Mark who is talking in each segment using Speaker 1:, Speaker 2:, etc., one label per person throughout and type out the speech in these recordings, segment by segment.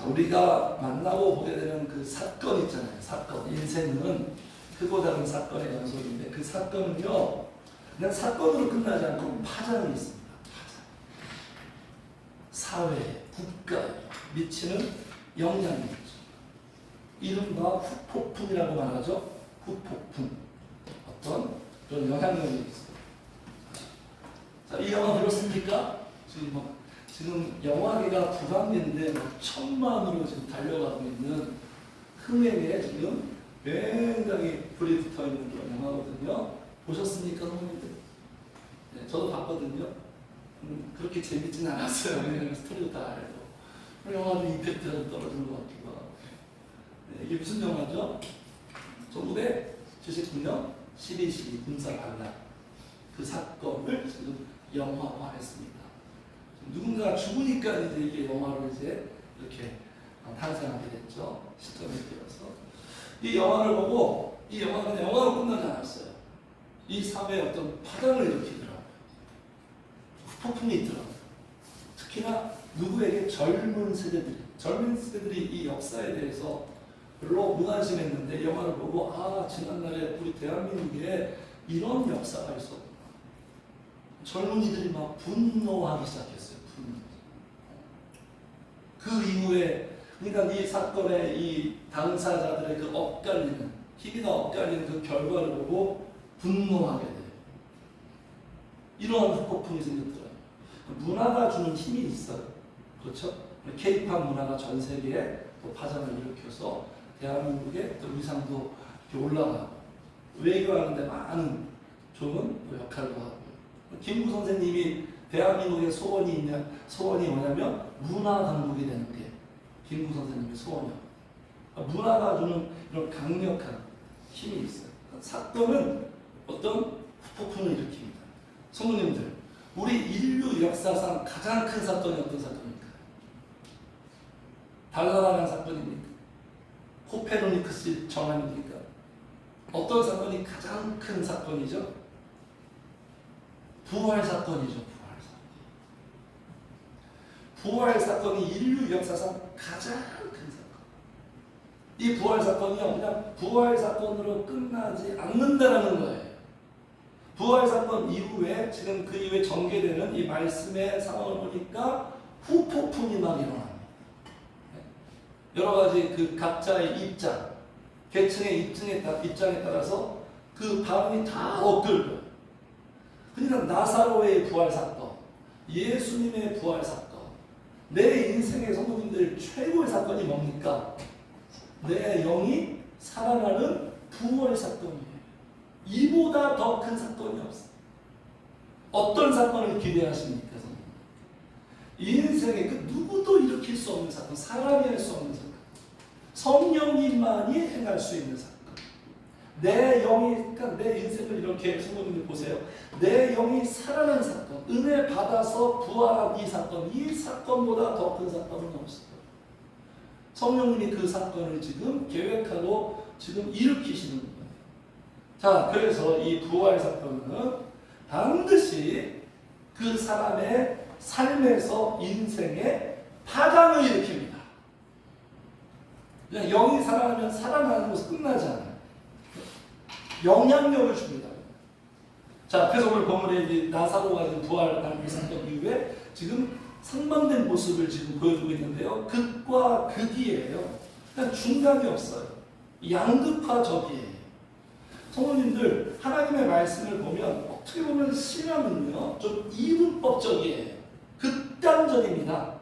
Speaker 1: 우리가 만나고 보게 되는 그 사건 있잖아요. 사건. 인생은 크고 작은 사건의 연속인데 그 사건은요, 그냥 사건으로 끝나지 않고 파장이 있습니다. 사회에, 국가에 미치는 영향이 있죠. 이른바 후폭풍이라고 말하죠. 후폭풍. 어떤 그런 영향력이 있어요. 자, 이 영화 들었습니까? 지금 영화계가 불황인데 1,000만으로 지금 달려가고 있는 흥행에 지금 굉장히 불이 붙어 있는 그런 영화거든요. 보셨습니까, 선생님들? 네, 저도 봤거든요. 그렇게 재밌진 않았어요. 왜냐면 스토리도 다 알고. 영화도 임팩트가 좀 떨어지는 것 같기도 하고. 네, 이게 무슨 영화죠? 1979년 12.12 군사반란. 그 사건을 지금 영화화했습니다. 누군가 죽으니까 이제 이게 영화로 이제 이렇게 탄생하게 됐죠. 시점에 되어서. 이 영화를 보고, 이 영화는 영화로 끝나지 않았어요. 이 사회에 어떤 파장을 일으키더라고요. 후폭풍이 있더라고요. 특히나 누구에게 젊은 세대들이 이 역사에 대해서 별로 무관심했는데 영화를 보고, 아, 지난날에 우리 대한민국에 이런 역사가 있었구나. 젊은이들이 막 분노하기 시작했어요. 그 이후에, 그러니까 이 사건의 이 당사자들의 그 엇갈리는, 희비가 엇갈리는 그 결과를 보고 분노하게 돼요. 이러한 후폭풍이 생겼더라고요. 문화가 주는 힘이 있어요. 그렇죠? K-팝 문화가 전 세계에 또 파장을 일으켜서 대한민국의 또 위상도 이렇게 올라가고, 외교하는데 많은 좋은 역할도 하고. 김구 선생님이 대한민국의 소원이 뭐냐면 문화 강국이 되는 게 김구 선생님의 소원이에요. 문화가 주는 이런 강력한 힘이 있어요. 사건은 어떤 후폭풍을 일으킵니다. 성도님들, 우리 인류 역사상 가장 큰 사건이 어떤 사건입니까? 달나라는 사건입니까? 코페르니쿠스 전환입니까? 어떤 사건이 가장 큰 사건이죠? 부활 사건이죠. 부활 사건이 인류 역사상 가장 큰 사건. 이 부활 사건이요, 그냥 부활 사건으로 끝나지 않는다는 거예요. 부활 사건 이후에, 지금 그 이후에 전개되는 이 말씀의 상황을 보니까 후폭풍이 막 일어납니다. 여러 가지 그 각자의 입장, 계층의 입장에 따라서 그 반응이 다 엇갈려요. 그러니까 나사로의 부활 사건, 예수님의 부활 사건, 내 인생의 성도님들 최고의 사건이 뭡니까? 내 영이 살아나는 부활 사건이에요. 이보다 더 큰 사건이 없어요. 어떤 사건을 기대하십니까, 성도님? 인생에 그 누구도 일으킬 수 없는 사건, 사람이 할 수 없는 사건, 성령님만이 행할 수 있는 사건. 내 영이, 그러니까 내 인생을 이렇게 성도님들 보세요. 내 영이 살아난 사건, 은혜 받아서 부활한 이 사건, 이 사건보다 더 큰 사건은 없어요. 성령님이 그 사건을 지금 계획하고 지금 일으키시는 거예요. 자, 그래서 이 부활 사건은 반드시 그 사람의 삶에서 인생에 파장을 일으킵니다. 그냥 영이 살아나면 살아나는 것은 끝나지 않아요. 영향력을 줍니다. 자, 그래서 오늘 본문에 나사로가 부활한 이 사건 이후에 지금 상반된 모습을 지금 보여주고 있는데요. 극과 극이에요. 그냥 중간이 없어요. 양극화 적이에요. 성도님들, 하나님의 말씀을 보면 어떻게 보면 신앙은요, 좀 이분법적이에요. 극단적입니다.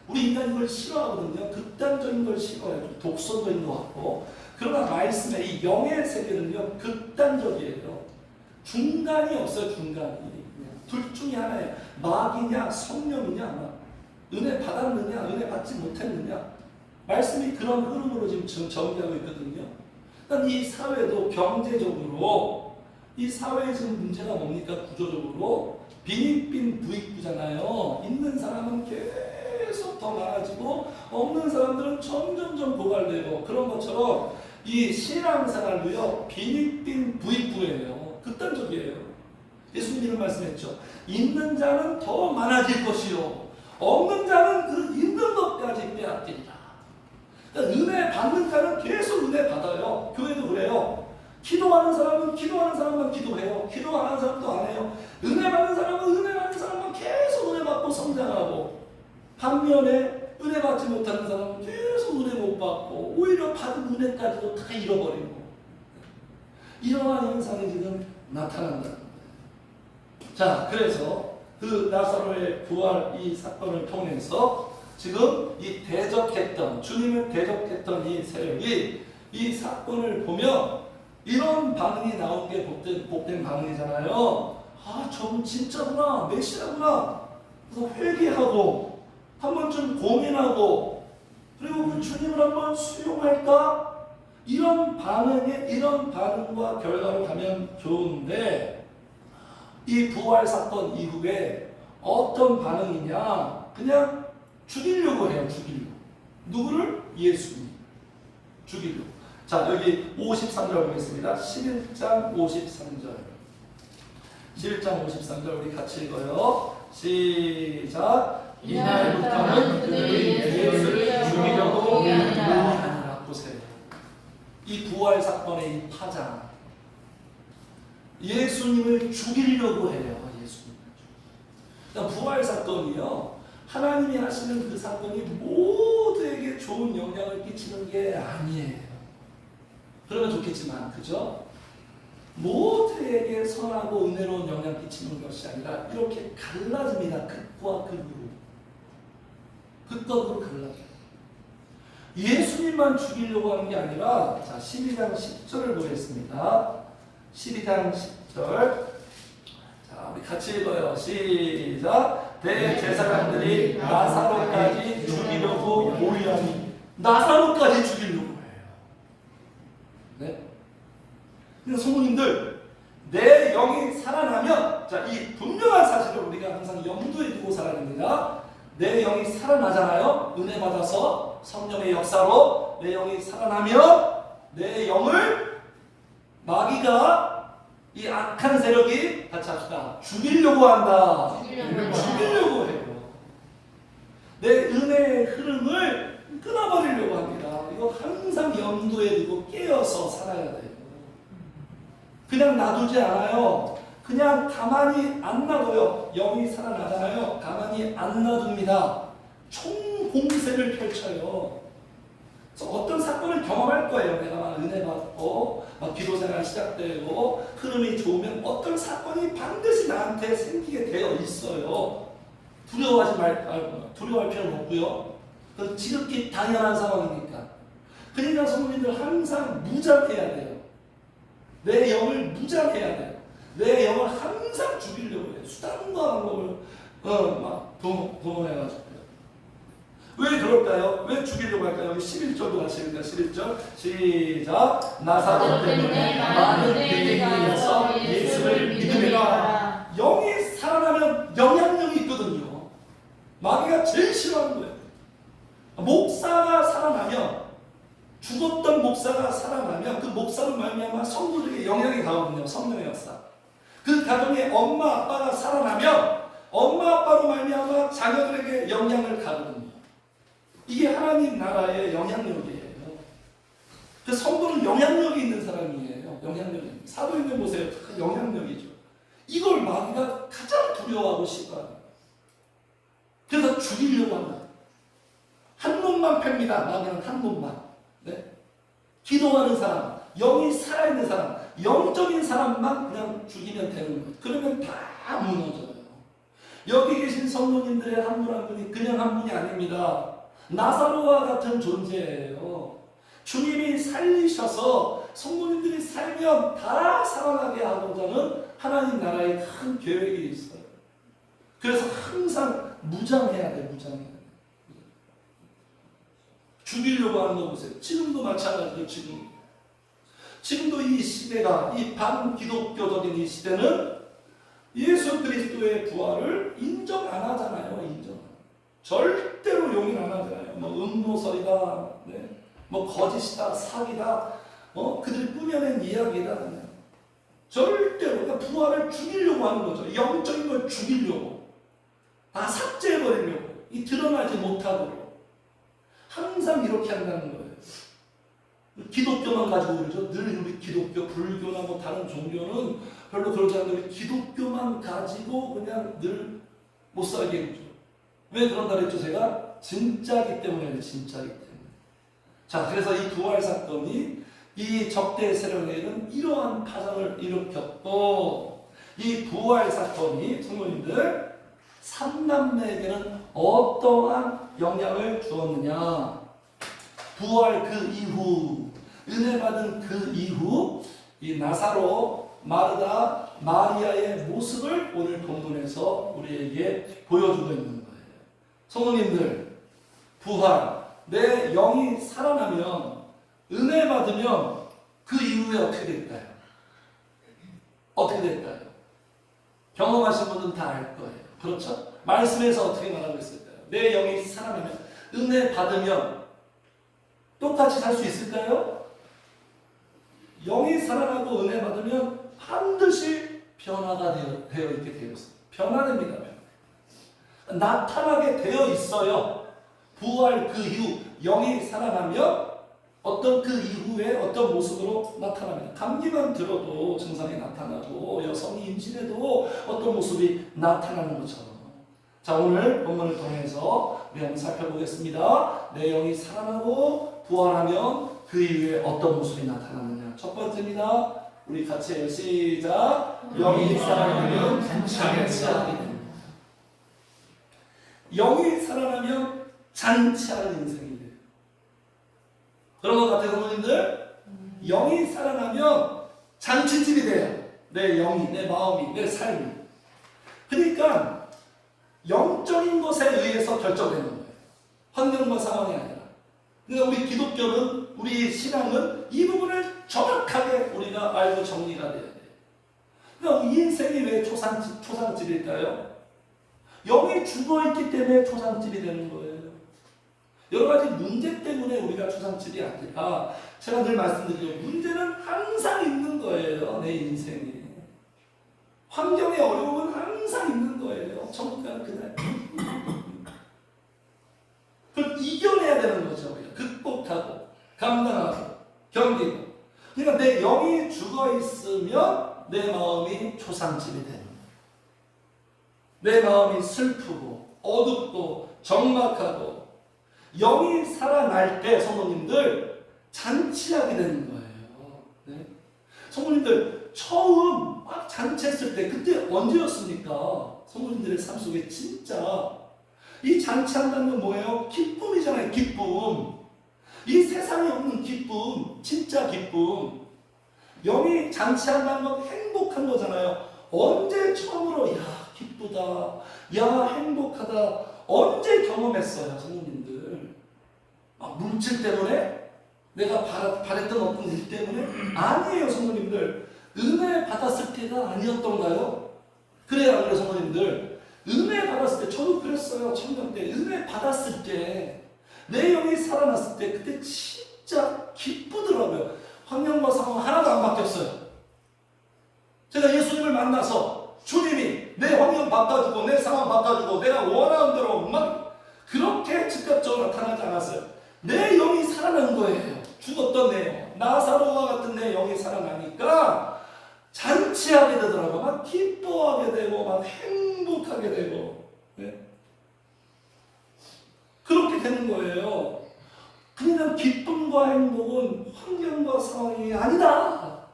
Speaker 1: 우리 인간이 이걸 싫어하거든요. 극단적인 걸 싫어해요. 독선적인 것 같고. 그러나 말씀의 이 영의 세계는요, 극단적이에요. 중간이 없어요, 중간이. 둘 중에 하나예요. 마귀냐, 성령이냐, 은혜 받았느냐, 은혜 받지 못했느냐. 말씀이 그런 흐름으로 지금 정리하고 있거든요. 그러니까 이 사회도 경제적으로, 이 사회의 지금 문제가 뭡니까? 구조적으로 빈익빈 부익부잖아요. 있는 사람은 계속 더 많아지고 없는 사람들은 점점점 고갈되고, 그런 것처럼 이 신앙생활도요, 빈익빈 부익부예요. 극단적이에요. 예수님 이런 말씀했죠. 있는 자는 더 많아질 것이요, 없는 자는 그 있는 것까지 빼앗기리라. 그러니까 은혜 받는 자는 계속 은혜 받아요. 교회도 그래요. 기도하는 사람은 기도하는 사람만 기도해요. 기도 안 하는 사람도 안 해요. 은혜 받는 사람은 은혜 받는 사람만 계속 은혜 받고 성장하고, 반면에 은혜 받지 못하는 사람은 계속 은혜 못 받고 오히려 받은 은혜까지도 다 잃어버리고, 이러한 현상이 지금 나타난다는 거예요. 자, 그래서 그 나사로의 부활 이 사건을 통해서 지금 이 대적했던, 주님을 대적했던 이 세력이 이 사건을 보면 이런 반응이 나온 게 복된 반응이잖아요. 아, 저분 진짜구나, 메시아구나. 그래서 회개하고 한 번쯤 고민하고, 그리고 그 주님을 한번 수용할까? 이런 반응과 결과로 가면 좋은데, 이 부활 사건 이후에 어떤 반응이냐? 그냥 죽이려고 해요. 죽이려고. 누구를? 예수님. 죽이려고. 자, 여기 53절 보겠습니다. 11장 53절. 11장 53절 우리 같이 읽어요. 시작. 이날부터는 그들이 예수를 죽이려고 하니라. 보세요. 이 부활 사건의 이 파장. 예수님을 죽이려고 해요. 예수님을. 그러니까 부활 사건이요, 하나님이 하시는 그 사건이 모두에게 좋은 영향을 끼치는 게 아니에요. 그러면 좋겠지만, 그죠? 모두에게 선하고 은혜로운 영향을 끼치는 것이 아니라 이렇게 갈라집니다. 극과 극으로. 극과 극으로 갈라져요. 예수님만 죽이려고 하는 게 아니라, 자, 12장 10절을 보겠습니다. 12장 10절. 자, 우리 같이 읽어요. 시작. 대제사장들이 나사로까지 죽이려고 모의하니. 나사로까지 죽이려고 해요. 네? 그러니까 성도님들, 내 영이 살아나면, 자, 이 분명한 사실을 우리가 항상 염두에 두고 살아야 됩니다. 내 영이 살아나잖아요. 은혜 받아서 성령의 역사로 내 영이 살아나면 내 영을 마귀가, 이 악한 세력이, 같이 합시다, 죽이려고 한다. 죽이려고 해요. 내 은혜의 흐름을 끊어버리려고 합니다. 이거 항상 염두에 두고 깨어서 살아야 돼요. 그냥 놔두지 않아요. 그냥 가만히 안 놔둬요. 영이 살아나잖아요. 가만히 안 놔둡니다. 총공세를 펼쳐요. 그래서 어떤 사건을 경험할 거예요. 내가 막 은혜 받고 막 기도생활 시작되고 흐름이 좋으면 어떤 사건이 반드시 나한테 생기게 되어 있어요. 두려워할 필요는 없고요. 그건 지극히 당연한 상황이니까. 그러니까 성도님들 항상 무장해야 돼요. 내 영을 무장해야 돼요. 내 영을 항상 죽이려고 해요. 수단과 방법을 막 동원해가지고. 왜 그럴까요? 왜 죽이려고 할까요? 11절도 같이 읽을까요? 11절 시작. 나사로 때문에 많은 유대인에서 예수를 믿으리라. 영이 살아나면 영향력이 있거든요. 마귀가 제일 싫어하는 거예요. 목사가 살아나면, 죽었던 목사가 살아나면 그 목사로 말미암아 성도들에게 영향이 가거든요. 성령의 역사. 그 가정에 엄마 아빠가 살아나면 엄마 아빠로 말미암아 자녀들에게 영향을 가거든요. 이게 하나님 나라의 영향력이에요. 그 성도는 영향력이 있는 사람이에요. 영향력이. 사도행전 보세요. 그 영향력이죠. 이걸 마귀가 가장 두려워하고 싫어합니다. 그래서 죽이려고 합니다. 한 놈만 팹니다. 마귀는 한 놈만. 네? 기도하는 사람, 영이 살아있는 사람, 영적인 사람만 그냥 죽이면 되는 거예요. 그러면 다 무너져요. 여기 계신 성도님들의 한 분 한 분이 그냥 한 분이 아닙니다. 나사로와 같은 존재예요. 주님이 살리셔서 성도님들이 살면 다 살아나게 하고자는 하나님 나라의 큰 계획이 있어요. 그래서 항상 무장해야 돼, 무장해야 돼. 죽이려고 하는 거 보세요. 지금도 마찬가지로 지금도 이 시대가, 이 반기독교적인 이 시대는 예수 그리스도의 부활을 인정 안 하잖아요. 인정. 절대로 용인 안 하잖아요. 뭐 음모설이다, 네? 뭐 거짓이다, 사기다, 그들이 꾸며낸 이야기다. 그냥. 절대로 그러니까 부활을 죽이려고 하는 거죠. 영적인 걸 죽이려고. 다 삭제해버리려고. 이 드러나지 못하도록. 항상 이렇게 한다는 거예요. 기독교만 가지고 그러죠. 늘 우리 기독교, 불교나 뭐 다른 종교는 별로 그러지 않는데 우리 기독교만 가지고 그냥 늘 못 살게 해주죠. 왜 그런다 그랬죠? 제가 진짜기 때문에, 진짜기 때문에. 자, 그래서 이 부활 사건이 이 적대 세력에는 이러한 파장을 일으켰고, 이 부활 사건이 성도님들 삼남매에게는 어떠한 영향을 주었느냐? 부활 그 이후, 은혜 받은 그 이후 이 나사로, 마르다, 마리아의 모습을 오늘 본문에서 우리에게 보여주고 있는 거예요. 성도님들, 부활, 내 영이 살아나면, 은혜 받으면 그 이후에 어떻게 될까요? 어떻게 될까요? 경험하신 분은 다 알 거예요. 그렇죠? 말씀에서 어떻게 말하고 있을까요? 내 영이 살아나면, 은혜 받으면 똑같이 살 수 있을까요? 영이 살아나고 은혜 받으면 반드시 변화가 되어 있게 되어 있어요. 변화됩니다. 나타나게 되어 있어요. 부활 그 이후 영이 살아나면 어떤 그 이후에 어떤 모습으로 나타납니다. 감기만 들어도 증상이 나타나고 여성이 임신해도 어떤 모습이 나타나는 것처럼. 자, 오늘 본문을 통해서 우리 한번 살펴보겠습니다. 내 영이 살아나고 부활하면 그 이후에 어떤 모습이 나타나느냐. 첫 번째입니다. 우리 같이 해요. 시작. 영이 살아나면 잔치하게 됩니다. 영이 살아나면 잔치하는 인생이 돼요. 그런 것 같아요, 성도님들? 영이 살아나면 잔치집이 돼요. 내 영이, 내 마음이, 내 삶이. 그러니까 영적인 것에 의해서 결정되는 거예요. 환경과 상황이 아니라. 그러니까 우리 기독교는, 우리 신앙은 이 부분을 정확하게 우리가 알고 정리가 돼야 돼요. 그러니까 이 인생이 왜 초상집일까요? 영이 죽어있기 때문에 초상집이 되는 거예요. 여러 가지 문제 때문에 우리가 초상집이 아니라, 제가 늘 말씀드리죠. 문제는 항상 있는 거예요. 내 인생에. 환경의 어려움은 항상 있는 거예요. 천국 가는 그날. 그걸 이겨내야 되는 거죠. 우리가. 극복하고, 감당하고, 견디고. 그러니까 내 영이 죽어있으면 내 마음이 초상집이 되는 거예요. 내 마음이 슬프고, 어둡고, 적막하고, 영이 살아날 때 성도님들 잔치하게 되는 거예요. 네? 성도님들 처음 막 잔치했을 때 그때 언제였습니까? 성도님들의 삶 속에 진짜 이 잔치한다는 건 뭐예요? 기쁨이잖아요. 기쁨. 이 세상에 없는 기쁨, 진짜 기쁨. 영이 잔치한다는 건 행복한 거잖아요. 언제 처음으로 야 기쁘다, 야 행복하다, 언제 경험했어요, 성도님들? 막 물질 때문에? 내가 바랬던 어떤 일 때문에? 아니에요, 성도님들. 은혜 받았을 때가 아니었던가요? 그래요, 안 그래요, 성도님들? 은혜 받았을 때, 저도 그랬어요, 청년 때. 은혜 받았을 때, 내 영이 살아났을 때, 그때 진짜 기쁘더라고요. 환경과 상황 하나도 안 바뀌었어요. 제가 예수님을 만나서 주님이 내 환경 바꿔주고, 내 상황 바꿔주고, 내가 원하는 대로 막 그렇게 즉각적으로 나타나지 않았어요. 내 영이 살아난 거예요. 죽었던 내 영. 나사로와 같은 내 영이 살아나니까 잔치하게 되더라고요. 막 기뻐하게 되고, 막 행복하게 되고. 네? 그렇게 되는 거예요. 그냥 기쁨과 행복은 환경과 상황이 아니다.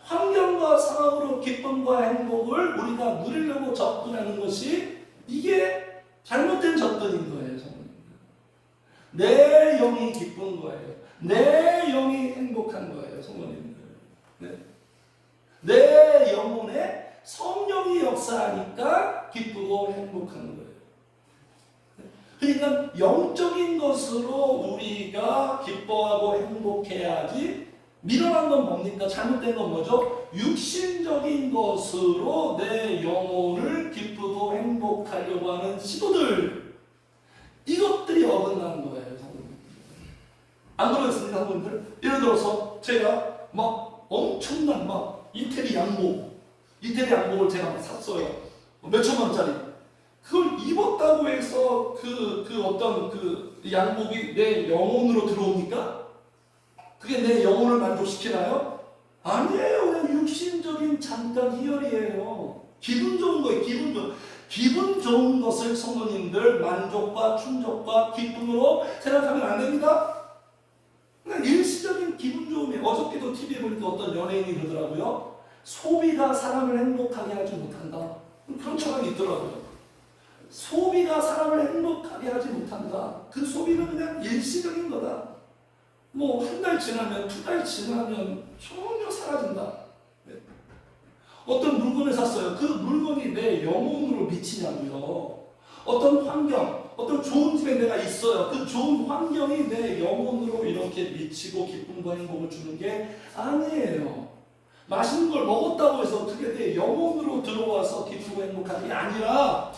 Speaker 1: 환경과 상황으로 기쁨과 행복을 우리가 누리려고 접근하는 것이 이게 잘못된 접근인 거예요. 내 영이 기쁜 거예요. 내 영이 행복한 거예요. 성도님들. 네? 내 영혼에 성령이 역사하니까 기쁘고 행복한 거예요. 그러니까 영적인 것으로 우리가 기뻐하고 행복해야지, 미련한 건 뭡니까? 잘못된 건 뭐죠? 육신적인 것으로 내 영혼을 기쁘고 행복하려고 하는 시도들, 이것들이 어긋나는 거예요. 성도님들. 안 그러겠습니까, 성도님들? 예를 들어서 제가 막 엄청난 막 이태리 양복을 제가 막 샀어요. 몇천만 원짜리. 그걸 입었다고 해서 그 어떤 그 양복이 내 영혼으로 들어옵니까? 그게 내 영혼을 만족시키나요? 아니에요. 그냥 육신적인 잠깐 희열이에요. 기분 좋은 거예요. 기분 좋은 것을 성도님들 만족과 충족과 기쁨으로 생각하면 안 됩니다. 그냥 일시적인 기분 좋음이에요. 어저께도 TV에 보니까 어떤 연예인이 그러더라고요. 소비가 사람을 행복하게 하지 못한다. 그런 철학이 있더라고요. 소비가 사람을 행복하게 하지 못한다. 그 소비는 그냥 일시적인 거다. 뭐 한 달 지나면, 두 달 지나면 전혀 사라진다. 네. 어떤 물건을 샀어요. 그 물건이 내 영혼으로 미치냐고요. 어떤 환경, 어떤 좋은 집에 내가 있어요. 그 좋은 환경이 내 영혼으로 이렇게 미치고 기쁨과 행복을 주는 게 아니에요. 맛있는 걸 먹었다고 해서 그게 내 영혼으로 들어와서 기쁘고 행복한 게 아니라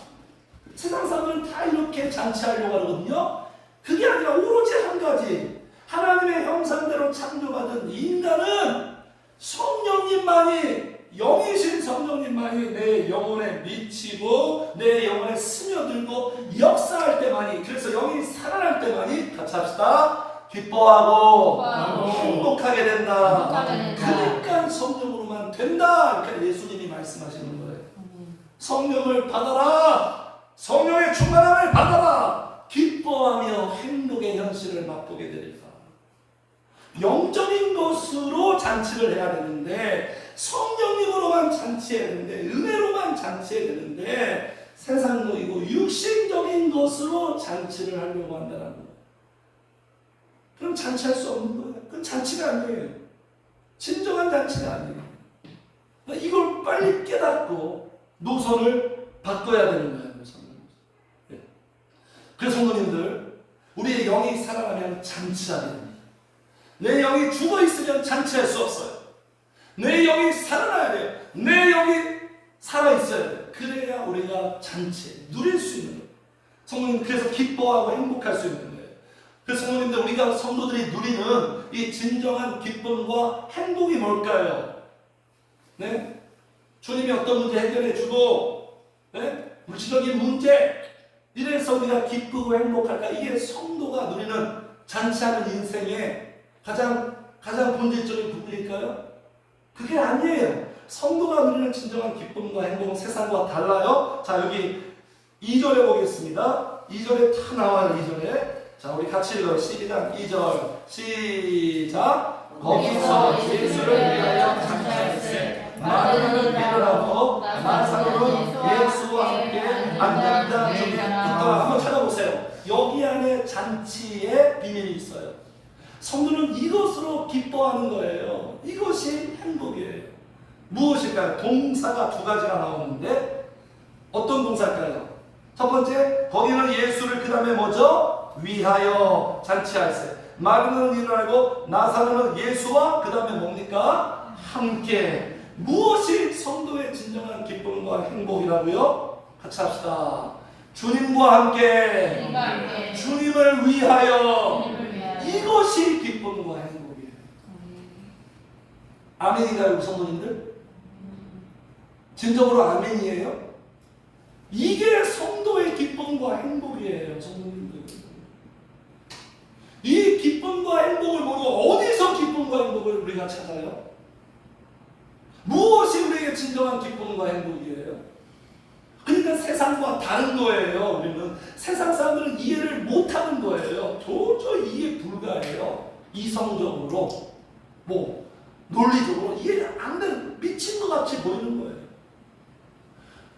Speaker 1: 세상 사람들은 다 이렇게 잔치하려고 하거든요. 그게 아니라 오로지 한 가지. 하나님의 형상대로 창조받은 인간은 성령님만이, 영이신 성령님만이 내 영혼에 미치고 내 영혼에 스며들고 역사할 때만이, 그래서 영이 살아날 때만이 같이 합시다. 기뻐하고 행복하게 된다. 그러니까 성령으로만 된다. 이렇게 예수님이 말씀하시는 거예요. 성령을 받아라. 성령의 충만함을 받아라. 기뻐하며 행복의 현실을 맛보게 되리라. 영적인 것으로 잔치를 해야 되는데, 성령님으로만 잔치해야 되는데, 은혜로만 잔치해야 되는데, 세상적이고 육신적인 것으로 잔치를 하려고 한다는 거예요. 그럼 잔치할 수 없는 거예요. 그건 잔치가 아니에요. 진정한 잔치가 아니에요. 이걸 빨리 깨닫고 노선을 바꿔야 되는 거예요. 그래서 성도님들, 우리의 영이 살아나면 잔치하게 됩니다. 내 영이 죽어 있으면 잔치할 수 없어요. 내 영이 살아나야 돼요. 내 영이 살아 있어야 돼요. 그래야 우리가 잔치 누릴 수 있는 거예요. 성도님, 그래서 기뻐하고 행복할 수 있는 거예요. 그래서 성도님들, 우리가 성도들이 누리는 이 진정한 기쁨과 행복이 뭘까요? 네? 주님이 어떤 문제 해결해 주고, 네? 물질적인 문제, 이래서 우리가 기쁘고 행복할까? 이게 성도가 누리는 잔치하는 인생의 가장 본질적인 부분일까요? 그게 아니에요. 성도가 누리는 진정한 기쁨과 행복은 세상과 달라요. 자, 여기 2절에 보겠습니다. 2절에 다 나와요. 2절에. 자, 우리 같이 읽어요. 12장 2절 시작. 거기서 예수를 위하여 잔치할세 마르다는 베드로라고 나사로는 예수와 함께 앉았다. 저기 한번 찾아보세요. 여기 안에 잔치의 비밀이 있어요. 성도는 이것으로 기뻐하는 거예요. 이것이 행복이에요. 무엇일까요? 동사가 두 가지가 나오는데 어떤 동사일까요? 첫 번째, 거기는 예수를 그 다음에 뭐죠? 위하여 잔치할세. 마르다는 일어나고 나사로는 예수와 그 다음에 뭡니까? 함께. 무엇이 성도의 진정한 기쁨과 행복이라고요? 같이 합시다. 주님과 함께, 주님을 위하여. 이것이 기쁨과 행복이에요. 아멘인가요, 성도님들? 진정으로 아멘이에요? 이게 성도의 기쁨과 행복이에요, 성도님들. 이 기쁨과 행복을 모르고 어디서 기쁨과 행복을 우리가 찾아요? 무엇이 우리에게 진정한 기쁨과 행복이에요? 그러니까 세상과 다른 거예요. 우리는 세상 사람들은 이해를 못하는 거예요. 도저히 이해 불가해요. 이성적으로, 뭐 논리적으로 이해가 안 되는, 미친 것 같이 보이는 거예요.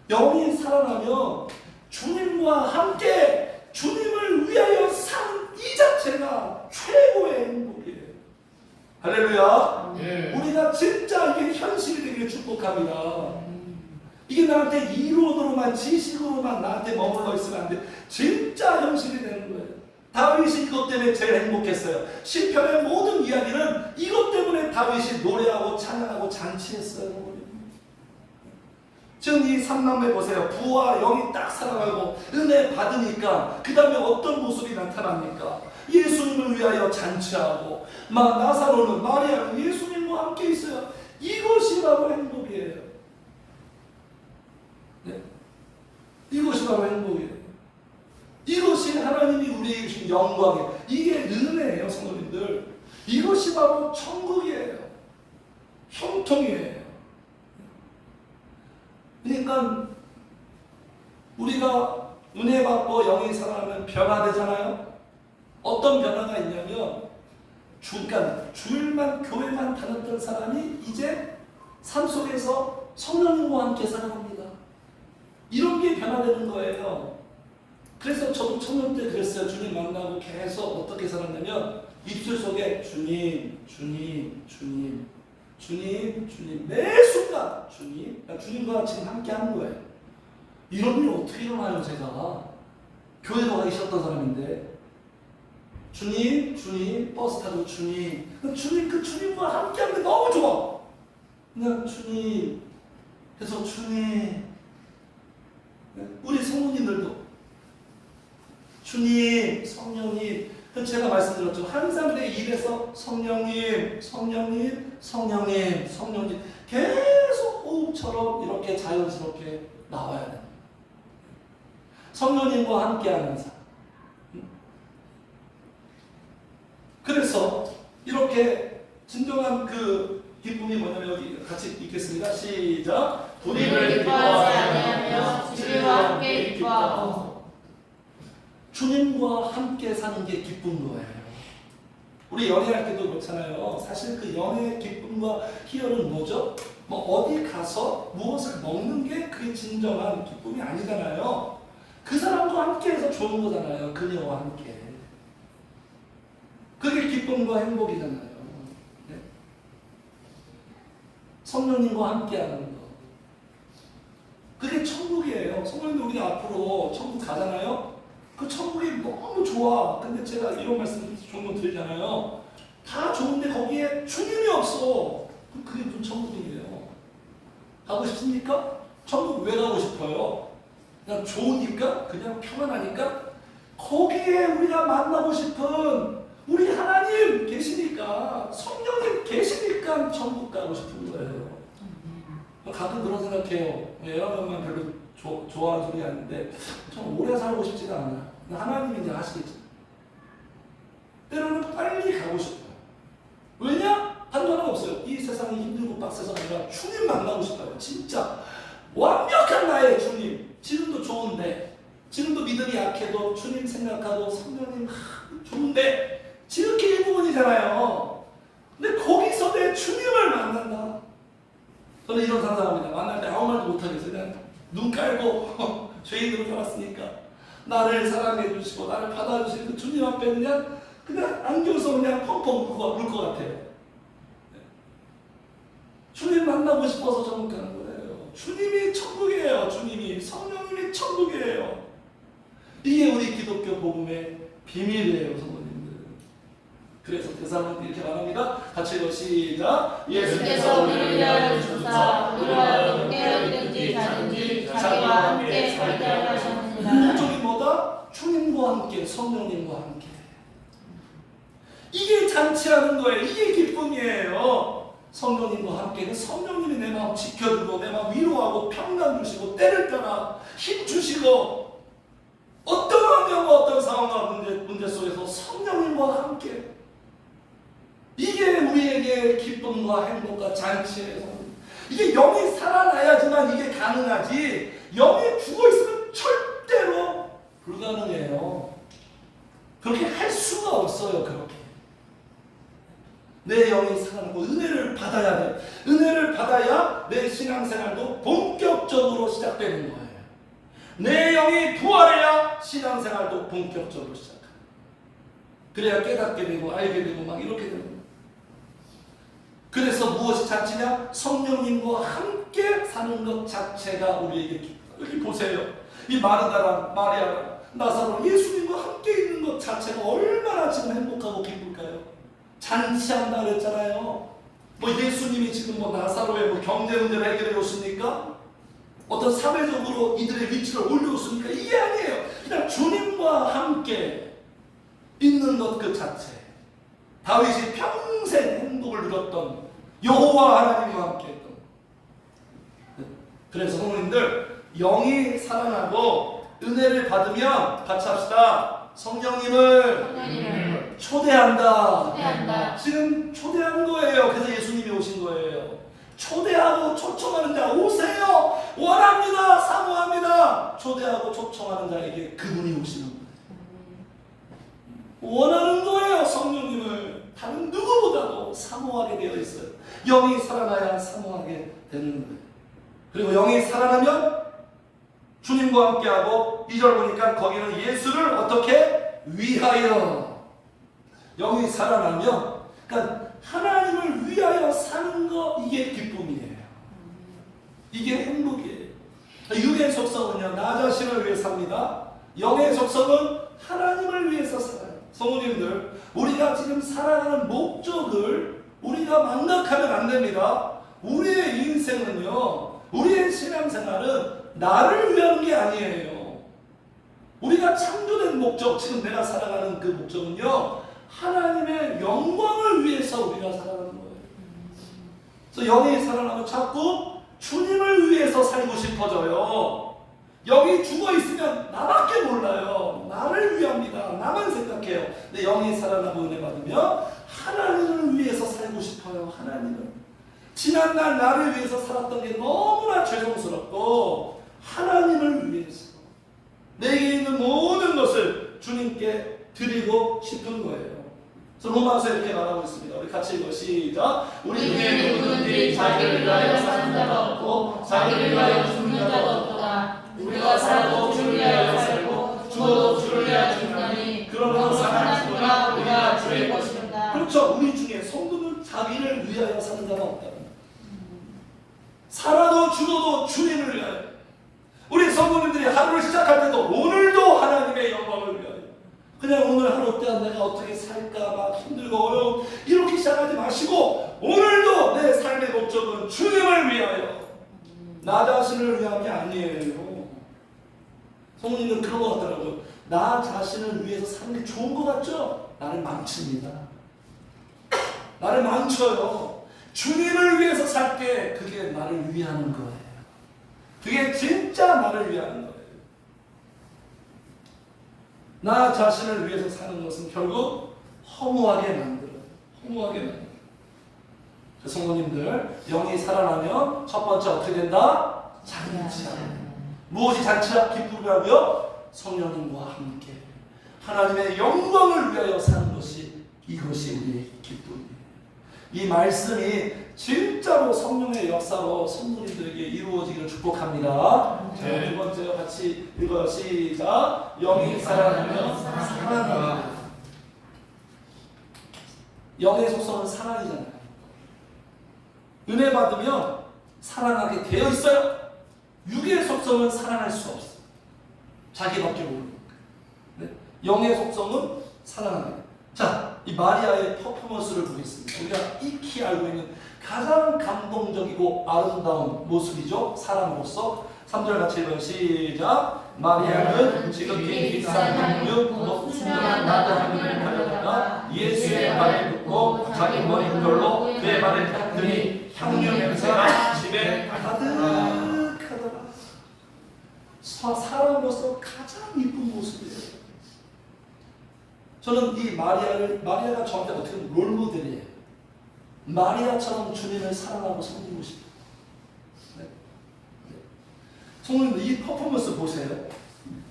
Speaker 1: 영이 살아나면 주님과 함께 주님을 위하여 사는 이 자체가 최고의 행복이에요. 할렐루야. 우리가 진짜 이게 현실이 되기를 축복합니다. 이게 나한테 이론으로만, 지식으로만 나한테 머물러 있으면 안 돼. 진짜 현실이 되는 거예요. 다윗이 이것 때문에 제일 행복했어요. 시편의 모든 이야기는 이것 때문에 다윗이 노래하고 찬양하고 잔치했어요. 지금 이 삼남매 보세요. 부와 영이 딱 살아가고 은혜 받으니까 그 다음에 어떤 모습이 나타납니까? 예수님을 위하여 잔치하고, 나사로는, 마리아는 예수님과 함께 있어요. 이것이 바로 행복이에요. 네? 이것이 바로 행복이에요. 이것이 하나님이 우리에게 주신 영광이에요. 이게 은혜예요, 성도님들. 이것이 바로 천국이에요. 형통이에요. 그러니까 우리가 은혜 받고 영이 살아나면 변화되잖아요. 어떤 변화가 있냐면 주일만 교회만 다녔던 사람이 이제 삶 속에서 성령님과 함께 살아갑니다. 이런 게 변화되는 거예요. 그래서 저도 청년 때 그랬어요. 주님 만나고 계속 어떻게 살았냐면 입술 속에 주님, 주님, 주님, 주님, 주님, 매 순간 주님, 주님과 지금 함께 하는 거예요. 이런 일이 어떻게 일어나요? 제가 교회도 가기 싫었던 사람인데 주님, 주님, 버스 타고 주님, 주님, 그 주님과 함께 하는 게 너무 좋아. 그냥 주님, 그래서 주님, 우리 성도님들도 주님, 성령님, 제가 말씀드렸죠. 항상 내 입에서 성령님, 성령님, 성령님, 성령님 계속 호흡처럼 이렇게 자연스럽게 나와야 됩니다. 성령님과 함께하는 삶. 그래서 이렇게 진정한 그 기쁨이 뭐냐면 여기 같이 읽겠습니다. 시작.
Speaker 2: 우리를 기뻐하지 아니하며 주님과 함께 기뻐하고.
Speaker 1: 주님과 함께 사는 게 기쁜 거예요. 우리 연애할 때도 그렇잖아요. 사실 그 연애의 기쁨과 희열은 뭐죠? 뭐 어디 가서 무엇을 먹는 게 그게 진정한 기쁨이 아니잖아요. 그 사람과 함께해서 좋은 거잖아요. 그녀와 함께. 그게 기쁨과 행복이잖아요. 네? 성령님과 함께하는 거. 그게 천국이에요. 성령님 우리가 앞으로 천국 가잖아요. 그 천국이 너무 좋아. 근데 제가 이런 말씀 종종 드리잖아요. 다 좋은데 거기에 주님이 없어. 그게 무슨 천국이에요? 가고 싶습니까? 천국 왜 가고 싶어요? 그냥 좋으니까? 그냥 편안하니까? 거기에 우리가 만나고 싶은 우리 하나님 계시니까, 성령님 계시니까 천국 가고 싶은 거예요. 가끔 그런 생각해요. 여러분만 별로 좋아하는 소리 아닌데 참 오래 살고 싶지가 않아. 하나님이 이제 아시겠죠. 때로는 빨리 가고 싶어요. 왜냐? 다른 하나 없어요. 이 세상이 힘들고 빡세서 아니라 주님 만나고 싶어요. 진짜 완벽한 나의 주님. 지금도 좋은데, 지금도 믿음이 약해도 주님 생각하고 성령님 좋은데 지극히 일부분이잖아요. 근데 거기서 내 주님을 만난다. 저는 이런 상상합니다. 만날 때 아무 말도 못하겠어요. 그냥 눈 깔고 죄인으로 살았으니까 나를 사랑해 주시고 나를 받아주시는 그 주님 앞에 그냥 안겨서 그냥 펑펑 울 것 같아요. 주님 만나고 싶어서 천국 가는 거예요. 주님이 천국이에요. 주님이, 성령님이 천국이에요. 이게 우리 기독교 복음의 비밀이에요, 성도님들. 그래서 대사는 이렇게 말합니다. 같이 읽어 시작.
Speaker 2: 예수께서 우리를 위하여 주사 우리와 함께 어디든지 가든지 자기와 함께 살게 하셨느니라.
Speaker 1: 목적이 뭐다? 주님과 함께, 성령님과 함께. 이게 잔치하는 거예요. 이게 기쁨이에요. 성령님과 함께. 성령님이 내 마음 지켜주고 내 마음 위로하고 평강 주시고 때를 따라 힘 주시고 어떤 환경과 어떤 상황과 문제 속에서 성령님과 함께. 이게 우리에게 기쁨과 행복과 잔치예요. 이게 영이 살아나야지만 이게 가능하지, 영이 죽어있으면 절대로 불가능해요. 그렇게 할 수가 없어요. 그렇게 내 영이 살아나고 은혜를 받아야 돼. 은혜를 받아야 내 신앙생활도 본격적으로 시작되는 거예요. 내 영이 부활해야 신앙생활도 본격적으로 시작합니다. 그래야 깨닫게 되고 알게 되고 막 이렇게 되는 거예요. 그래서 무엇이 잔치냐? 성령님과 함께 사는 것 자체가 우리에게 기쁨. 여기 보세요. 이 마르다랑 마리아랑 나사로 예수님과 함께 있는 것 자체가 얼마나 지금 행복하고 기쁠까요? 잔치한다 그랬잖아요. 뭐 예수님이 지금 뭐 나사로의 뭐 경제 문제를 해결해 줬습니까? 어떤 사회적으로 이들의 위치를 올려줬습니까? 이게 아니에요. 그냥 주님과 함께 있는 것 그 자체. 다윗이 평생 행복을 누렸던 여호와 하나님과 함께 했던. 그래서 성도님들, 영이 살아나고 은혜를 받으면 같이 합시다. 성령님을 초대한다. 지금 초대한 거예요. 그래서 예수님이 오신 거예요. 초대하고 초청하는 자 오세요. 원합니다. 사모합니다. 초대하고 초청하는 자에게 그분이 오시는 거예요. 원하는 거예요. 성령님을 다른 누구보다도 사모하게 되어 있어요. 영이 살아나야 사모하게 되는 거예요. 그리고 영이 살아나면 주님과 함께하고 2절 보니까 거기는 예수를 어떻게? 위하여. 영이 살아나면 그러니까 하나님을 위하여 사는 거 이게 기쁨이에요. 이게 행복이에요. 육의 속성은요 나 자신을 위해 삽니다. 영의 속성은 하나님을 위해서 살아요. 성도님들 우리가 지금 살아가는 목적을 우리가 망각하면 안 됩니다. 우리의 인생은요 우리의 신앙생활은 나를 위한 게 아니에요. 우리가 창조된 목적 지금 내가 살아가는 그 목적은요 하나님의 영광을 위해서 우리가 살아가는 거예요. 그래서 영이 살아나면 자꾸 주님을 위해서 살고 싶어져요. 영이 죽어있으면 나밖에 몰라요. 나를 위합니다. 나만 생각해요. 근데 영이 살아나고 은혜 받으면 하나님을 위해서 살고 싶어요. 하나님을. 지난날 나를 위해서 살았던 게 너무나 죄송스럽고 하나님을 위해서 내게 있는 모든 것을 주님께 드리고 싶은 거예요. 그래서 로마서 이렇게 말하고 있습니다. 우리 같이 읽어 시작.
Speaker 2: 우리 중에 누구든지 자기를 위하여 사는 자가 없고 자기를 위하여 죽는 자가 없도다. 우리가 살아도 주를 위하여 살고 죽어도 주를 위하여 죽나니 그러므로 사랑하시구나 우리가 주의 것입니다.
Speaker 1: 그렇죠. 우리 중에 성도는 자기를 위하여 사는 자가 없다. 살아도 죽어도 주님을 위하여. 우리 성도님들이 하루를 시작할 때도 오늘도 하나님의 영광을 위하여. 그냥 오늘 하루 때 내가 어떻게 살까 막 힘들고 어려움 이렇게 시작하지 마시고 오늘도 내 삶의 목적은 주님을 위하여. 나 자신을 위한 게 아니에요. 성도님은 그런 것 같더라고요. 나 자신을 위해서 사는 게 좋은 것 같죠? 나를 망칩니다. 나를 망쳐요. 주님을 위해서 살 때 그게 나를 위하는 거예요. 그게 진짜 나를 위하는 거예요. 나 자신을 위해서 사는 것은 결국 허무하게 만들어요. 허무하게 만들어요. 성도님들 영이 살아나면 첫 번째 어떻게 된다? 잔치하는. 무엇이 잔치야? 기쁨이라고요? 성령님과 함께 하나님의 영광을 위하여 사는 것이 이것이 우리의 기쁨이에요. 이 말씀이 진짜로 성령의 역사로 성도님들에게 이루어지기를 축복합니다. 자, 두 번째로 같이 읽어요. 시작. 영이 살아나면 사랑하라. 영의 속성은 사랑이잖아요. 은혜 받으면 사랑하게 되어 있어요. 육의 속성은 사랑할 수 없어요. 자기밖에 모르니까. 네? 영의 속성은 사랑하게. 자, 이 마리아의 퍼포먼스를 보겠습니다. 우리가 익히 알고 있는 가장 감동적이고 아름다운 모습이죠. 사람으로서. 3절 같이 읽어요. 시작. 마리아는 지극히 비싼 향유 순정한 나다함을 가져다가 예수의 발에 붓고 자기 머리털로 그의 발에 닦더니 향유 냄새가 집에 가득하더라. 사람으로서 가장 이쁜 모습이에요. 저는 이 마리아가 저한테 어떻게 보면 롤모델이에요. 마리아처럼 주님을 사랑하고 섬기고 싶어요. 네. 성도님들 이 퍼포먼스 보세요.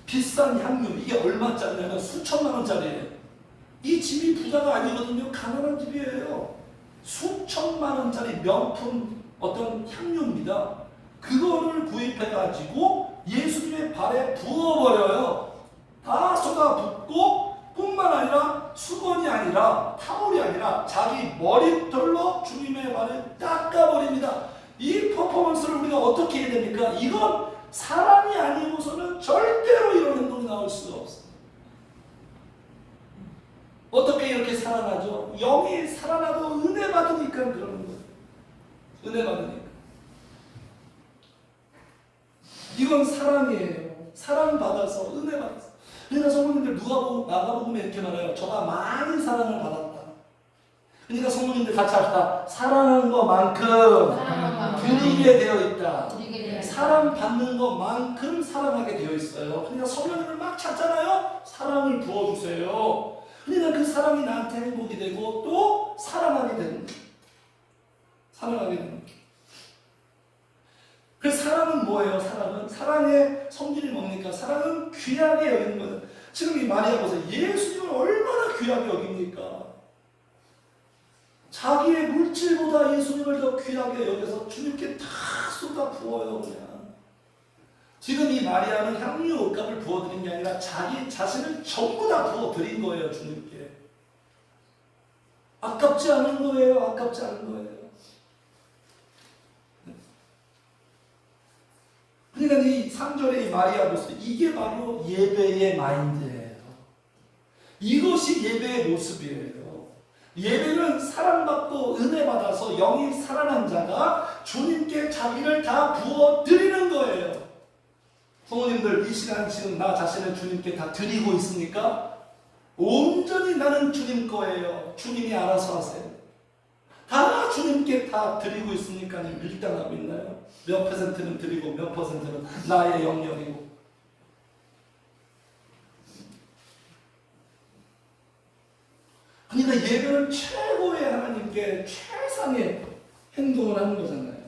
Speaker 1: 비싼 향유 이게 얼마짜리냐면 수천만 원짜리예요. 이 집이 부자가 아니거든요. 가난한 집이에요. 수천만 원짜리 명품 어떤 향유입니다. 그거를 구입해가지고 예수님의 발에 부어버려요. 다 쏟아붓고 뿐만 아니라 수건이 아니라 타올이 아니라 자기 머리털로 주님의 발을 닦아버립니다. 이 퍼포먼스를 우리가 어떻게 해야 됩니까? 이건 사랑이 아니고서는 절대로 이런 행동이 나올 수가 없어요. 어떻게 이렇게 살아나죠? 영이 살아나도 은혜 받으니까 그러는 거예요. 은혜 받으니까. 이건 사랑이에요. 사랑 받아서 은혜 받아서. 그러니까 성도님들 나가보면 이렇게 말해요. 저가 많이 사랑을 받았다. 그러니까 성도님들 같이 합시다. 사랑하는 것만큼 드리게 되어 있다. 사랑받는 것만큼 사랑하게 되어 있어요. 그러니까 성령님을 막 찾잖아요. 사랑을 부어주세요. 그러니까 그 사랑이 나한테 행복이 되고 또 사랑하게 되는 거예요. 사랑하게 되는 거예요. 그 사랑은 뭐예요? 사랑의 성질이 뭡니까? 사랑은 귀하게 여기는 거예요. 지금 이 마리아 보세요. 예수님을 얼마나 귀하게 여깁니까? 자기의 물질보다 예수님을 더 귀하게 여겨서 주님께 다 쏟아 부어요. 그냥 지금 이 마리아는 향유 옷값을 부어드린 게 아니라 자기 자신을 전부 다 부어드린 거예요. 주님께. 아깝지 않은 거예요. 아깝지 않은 거예요. 그러니까 이 3절의 이 마리아 모습, 이게 바로 예배의 마인드예요. 이것이 예배의 모습이에요. 예배는 사랑받고 은혜 받아서 영이 살아난 자가 주님께 자기를 다 부어 드리는 거예요. 성도님들, 이 시간 지금 나 자신을 주님께 다 드리고 있습니까? 온전히 나는 주님 거예요. 주님이 알아서 하세요. 다 주님께 다 드리고 있습니까? 아니면 밀당하고 있나요? 몇 퍼센트는 드리고 몇 퍼센트는 나의 영역이고. 그러니까 예배는 최고의 하나님께 최상의 행동을 하는 거잖아요.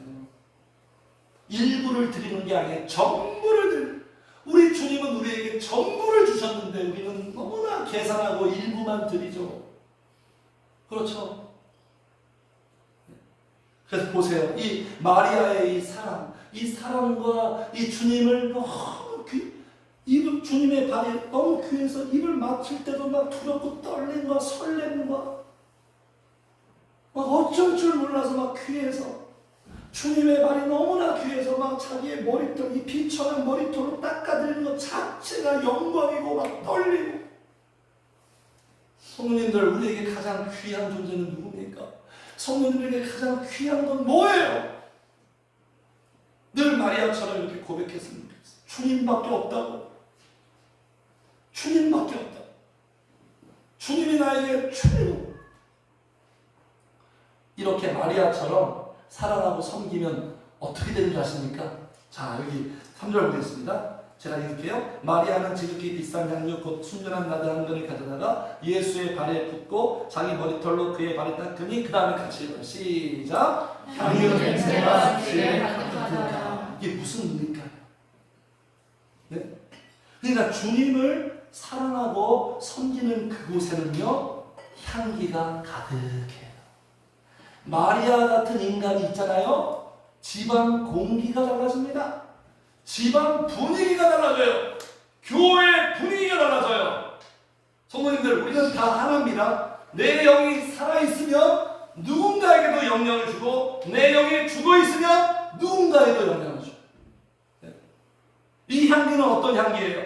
Speaker 1: 일부를 드리는 게 아니에요. 전부를 드리는. 우리 주님은 우리에게 전부를 주셨는데 우리는 너무나 계산하고 일부만 드리죠. 그렇죠? 그래서 보세요. 이 마리아의 이 사랑, 이 사랑과 이 주님을 너무 입을 주님의 발에 너무 귀해서 입을 맞출 때도 막 두렵고 떨림과 설렘과 막 어쩔 줄 몰라서 막 귀해서 주님의 발이 너무나 귀해서 막 자기의 머리털, 이 비천한 머리털로 닦아드리는 것 자체가 영광이고 막 떨리고. 성도님들, 우리에게 가장 귀한 존재는 누굽니까? 성도님에게 가장 귀한 건 뭐예요? 늘 마리아처럼 이렇게 고백했으면 좋겠어요. 주님밖에 없다고. 주님밖에 없다. 주님이 나에게 최고. 이렇게 마리아처럼 사랑하고 섬기면 어떻게 되는 줄 아십니까? 자, 여기 3절 보겠습니다. 제가 읽을게요. 마리아는 지극히 비싼 향유 곧 순전한 나드 한 근을 가져다가 예수의 발에 붓고 자기 머리털로 그의 발에 닦으니 그 다음에 같이 읽어요. 시작.
Speaker 2: 향유 냄새가 귀에 가득하다.
Speaker 1: 이게 무슨 의미일까요? 네? 그러니까 주님을 사랑하고 섬기는 그곳에는요 향기가 가득해요. 마리아 같은 인간이 있잖아요. 집안 공기가 달라집니다. 집안 분위기가 달라져요. 교회 분위기가 달라져요. 성도님들, 우리는 다 하나입니다. 내 영이 살아있으면 누군가에게도 영향을 주고 내 영이 죽어있으면 누군가에도 영향을 줘요. 이 향기는 어떤 향기예요?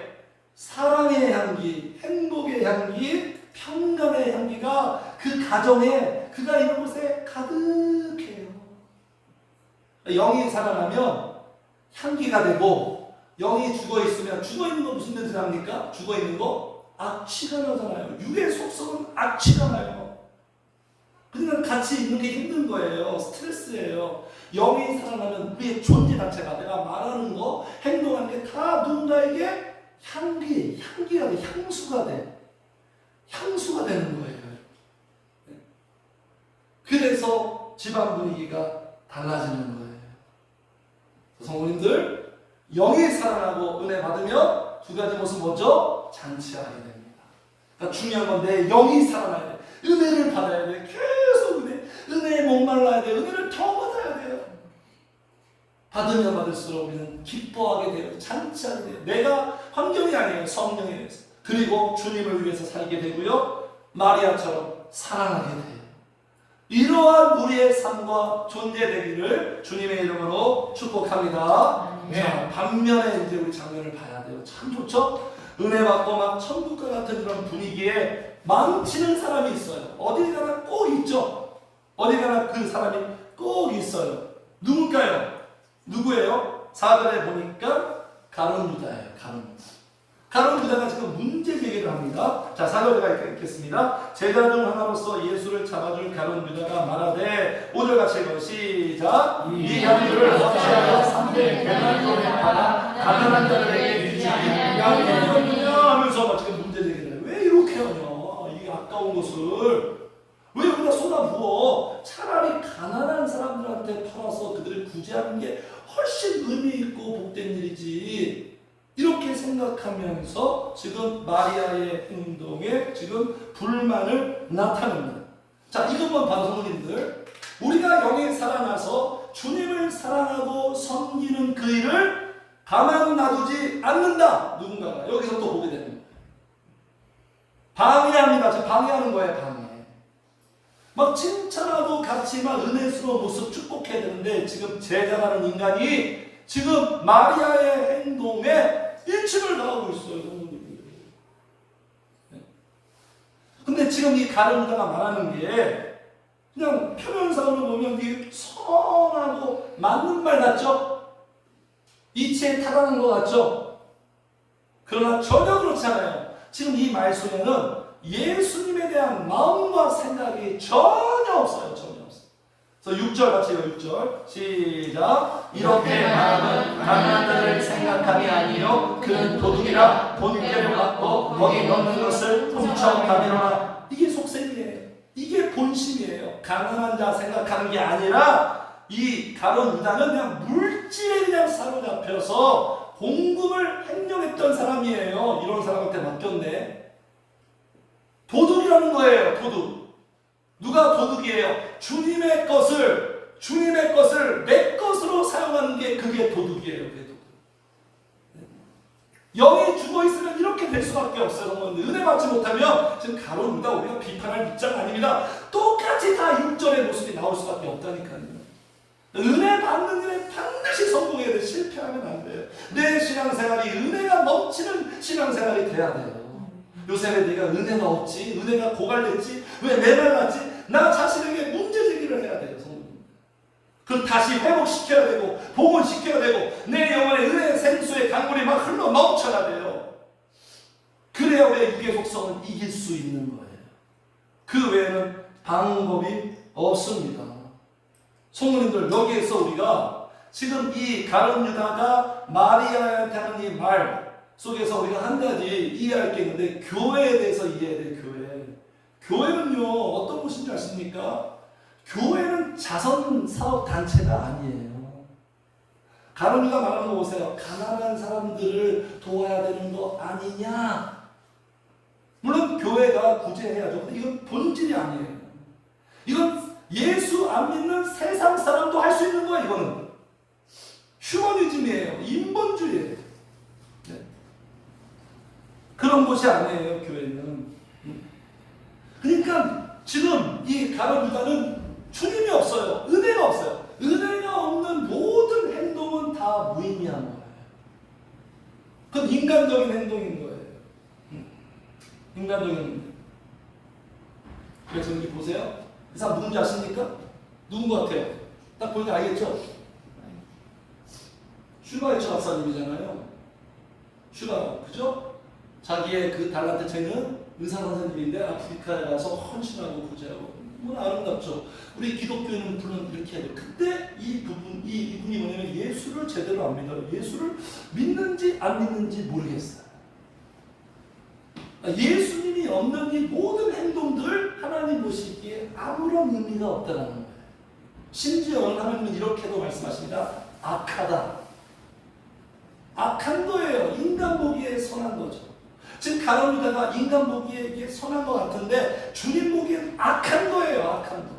Speaker 1: 사랑의 향기, 행복의 향기, 평강의 향기가 그 가정에, 그가 있는 곳에 가득해요. 영이 살아나면 향기가 되고, 영이 죽어있으면, 죽어있는 거 무슨 냄새 납니까? 죽어있는 거? 악취가 나잖아요. 육의 속성은 악취가 나요. 그러니까 같이 있는 게 힘든 거예요. 스트레스예요. 영이 살아나면 우리의 존재 자체가, 내가 말하는 거, 행동하는 게 다 누군가에게 향기가 돼, 향수가 돼. 향수가 되는 거예요. 그래서 집안 분위기가 달라지는 거예요. 성도님들, 영이 살아나고 은혜 받으면 두 가지 모습 먼저 잔치하게 됩니다. 그러니까 중요한 건 내 영이 살아나야 돼. 은혜를 받아야 돼. 계속 은혜에 목말라야 돼. 은혜를 더 받아야 돼요. 받으면 받을수록 우리는 기뻐하게 돼요. 잔치하게 돼요. 내가 환경이 아니에요. 성령에 의해서. 그리고 주님을 위해서 살게 되고요. 마리아처럼 사랑하게 돼요. 이러한 우리의 삶과 존재 되기를 주님의 이름으로 축복합니다.
Speaker 2: 네.
Speaker 1: 자, 반면에 이제 우리 장면을 봐야 돼요. 참 좋죠? 은혜 받고 막 천국과 같은 그런 분위기에 망치는 사람이 있어요. 어딜 가나 꼭 있죠. 어딜 가나 그 사람이 꼭 있어요. 누굴까요? 누구예요? 4절에 보니까 가룟 유다예요. 가룟 유다가 지금 문제 제기를 합니다. 자, 4절에 읽겠습니다. 제자 중 하나로서 예수를 잡아줄 가룟 유다가 말하되 5절 같이 읽어. 시작. 이 향유를 어찌하여 3대 데나리온에 팔아 가난한 자들에게 주지 아니하느냐 하면서 지금 문제 제기를 해요. 왜 이렇게 하냐? 이게 아까 좋은 것을 왜 여기다 쏟아부어? 차라리 가난한 사람들한테 팔아서 그들을 구제하는 게 훨씬 의미 있고 복된 일이지. 이렇게 생각하면서 지금 마리아의 행동에 지금 불만을 나타냅니다. 자, 이것만 봐도 성도님들, 우리가 영에 살아나서 주님을 사랑하고 섬기는 그 일을 가만 놔두지 않는다. 누군가가 여기서 또 보게 됩니다. 방해합니다. 지금 방해하는 거예요. 방해. 막 칭찬하고 같이 막 은혜스러운 모습 축복해야 되는데 지금 제자라는 인간이 지금 마리아의 행동에 일침을 가하고 있어요. 근데 지금 이 가룟유다가 말하는 게 그냥 표면상으로 보면 이게 선하고 맞는 말 같죠? 이치에 타당한 것 같죠? 그러나 전혀 그렇지 않아요. 지금 이 말 속에는 예수님에 대한 마음과 생각이 전혀 없어요. 전혀 없어요. 그래서 6절 같이 해요. 6절 시작. 이렇게 말하면 가난한 자를 생각함이 아니요 그는 도둑이라 본죄를 받고 거기 넣는 것을 훔쳐가리로라. 이게 속셈이에요. 이게 본심이에요. 가난한 자 생각하는 게 아니라 이 가룟 유다는 그냥 물질에 그냥 사로잡혀서 공금을 횡령했던 사람이에요. 이런 사람한테 맡겼네. 도둑이라는 거예요. 도둑. 누가 도둑이에요? 주님의 것을 내 것으로 사용하는 게 그게 도둑이에요. 그게 도둑. 영이 죽어있으면 이렇게 될 수밖에 없어요. 은혜 받지 못하면 지금 가룟 유다 우리가 비판할 입장 아닙니다. 똑같이 다 6절의 모습이 나올 수밖에 없다니까요. 은혜 받는 일에 반드시 성공해야 돼. 실패하면 안 돼요. 내 신앙생활이 은혜가 넘치는 신앙생활이 돼야 돼요. 요새 왜 내가 은혜가 없지? 은혜가 고갈됐지? 왜 메말랐지? 나 자신에게 문제 제기를 해야 돼요. 성도님. 그럼 다시 회복시켜야 되고 복원시켜야 되고 내 영혼의 은혜의 생수의 강물이 막 흘러 넘쳐야 돼요. 그래야 우리의 육의 속성을 이길 수 있는 거예요. 그 외에는 방법이 없습니다. 성도님들, 여기에서 우리가 지금 이 가룟 유다가 마리아한테 하는 이 말 속에서 우리가 한 가지 이해할 게 있는데 교회에 대해서 이해해야 돼요. 교회는요 어떤 곳인지 아십니까? 교회는 자선사업단체가 아니에요. 가룟 유다 말하는 거 보세요. 가난한 사람들을 도와야 되는 거 아니냐? 물론 교회가 구제해야죠. 근데 이건 본질이 아니에요. 이건 예수 안 믿는 세상 사람도 할 수 있는 거야. 이거는 휴머니즘이에요. 인본주의예요. 네. 그런 곳이 아니에요. 교회는. 그러니까 지금 이 가룟 유다는 주님이 없어요. 은혜가 없어요. 은혜가 없는 모든 행동은 다 무의미한 거예요. 그건 인간적인 행동인 거예요. 인간적인 행동. 그래서 여기 보세요. 이 사람 누군지 아십니까? 누군 것 같아요? 딱 보니까 알겠죠? 슈바이처 박사님이잖아요. 슈바, 그죠? 자기의 그 달란트 책은 의사 선생님인데 아프리카에 가서 헌신하고 구제하고 아름답죠. 우리 기독교는 물론 이렇게 해야 돼요. 근데 이분이 뭐냐면 예수를 제대로 안 믿어요. 예수를 믿는지 안 믿는지 모르겠어요. 예수님이 없는 이 모든 행동들 하나님 보시기에 아무런 의미가 없다는 거예요. 심지어 하나님은 이렇게도 말씀하십니다. 악하다. 악한 거예요. 인간 보기에 선한 거죠. 지금 가룟 유다가 인간 보기에 이게 선한 것 같은데 주님 보기엔 악한 거예요. 악한 거.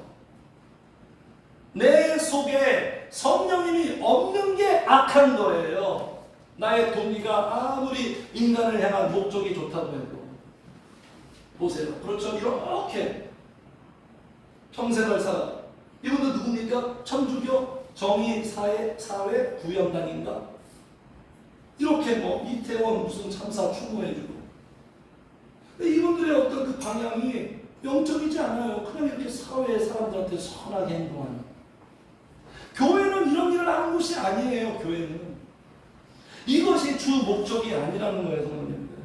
Speaker 1: 내 속에 성령님이 없는 게 악한 거예요. 나의 동기가 아무리 인간을 향한 목적이 좋다고 해도 보세요. 그렇죠. 이렇게 평생을 살아. 이분도 누굽니까? 천주교 정의사회 구현당인가? 이렇게 뭐 이태원 무슨 참사 추모해주고. 근데 이분들의 어떤 그 방향이 영적이지 않아요. 그냥 이렇게 사회의 사람들한테 선하게 행동하는. 교회는 이런 일을 하는 곳이 아니에요. 교회는 이것이 주 목적이 아니라는 거예요. 성도님들.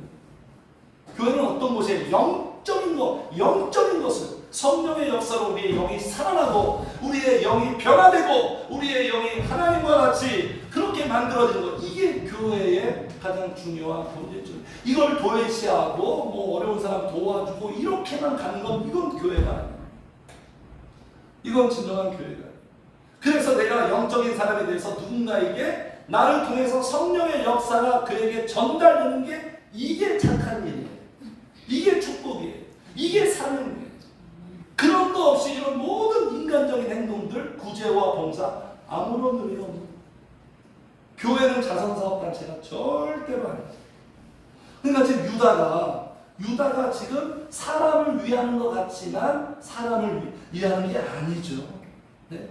Speaker 1: 교회는 어떤 곳이에요? 영적인 것을 성령의 역사로 우리의 영이 살아나고 우리의 영이 변화되고 우리의 영이 하나님과 같이 그렇게 만들어지는 것, 이게 교회의 가장 중요한 본질이죠. 이걸 도외시하고 뭐 어려운 사람 도와주고 이렇게만 가는 건 이건 교회가 아니에요. 이건 진정한 교회가 아니에요. 그래서 내가 영적인 사람에 대해서 누군가에게 나를 통해서 성령의 역사가 그에게 전달되는 게 이게 착한 일이에요. 이게 축복이에요. 이게 사명이에요. 그런 거 없이 이런 모든 인간적인 행동들, 구제와 봉사 아무런 의미가 없는 거예요. 교회는 자선사업단체가 절대로 아니에요. 그러니까 지금 유다가 지금 사람을 위하는 것 같지만 사람을 위하는 게 아니죠. 네?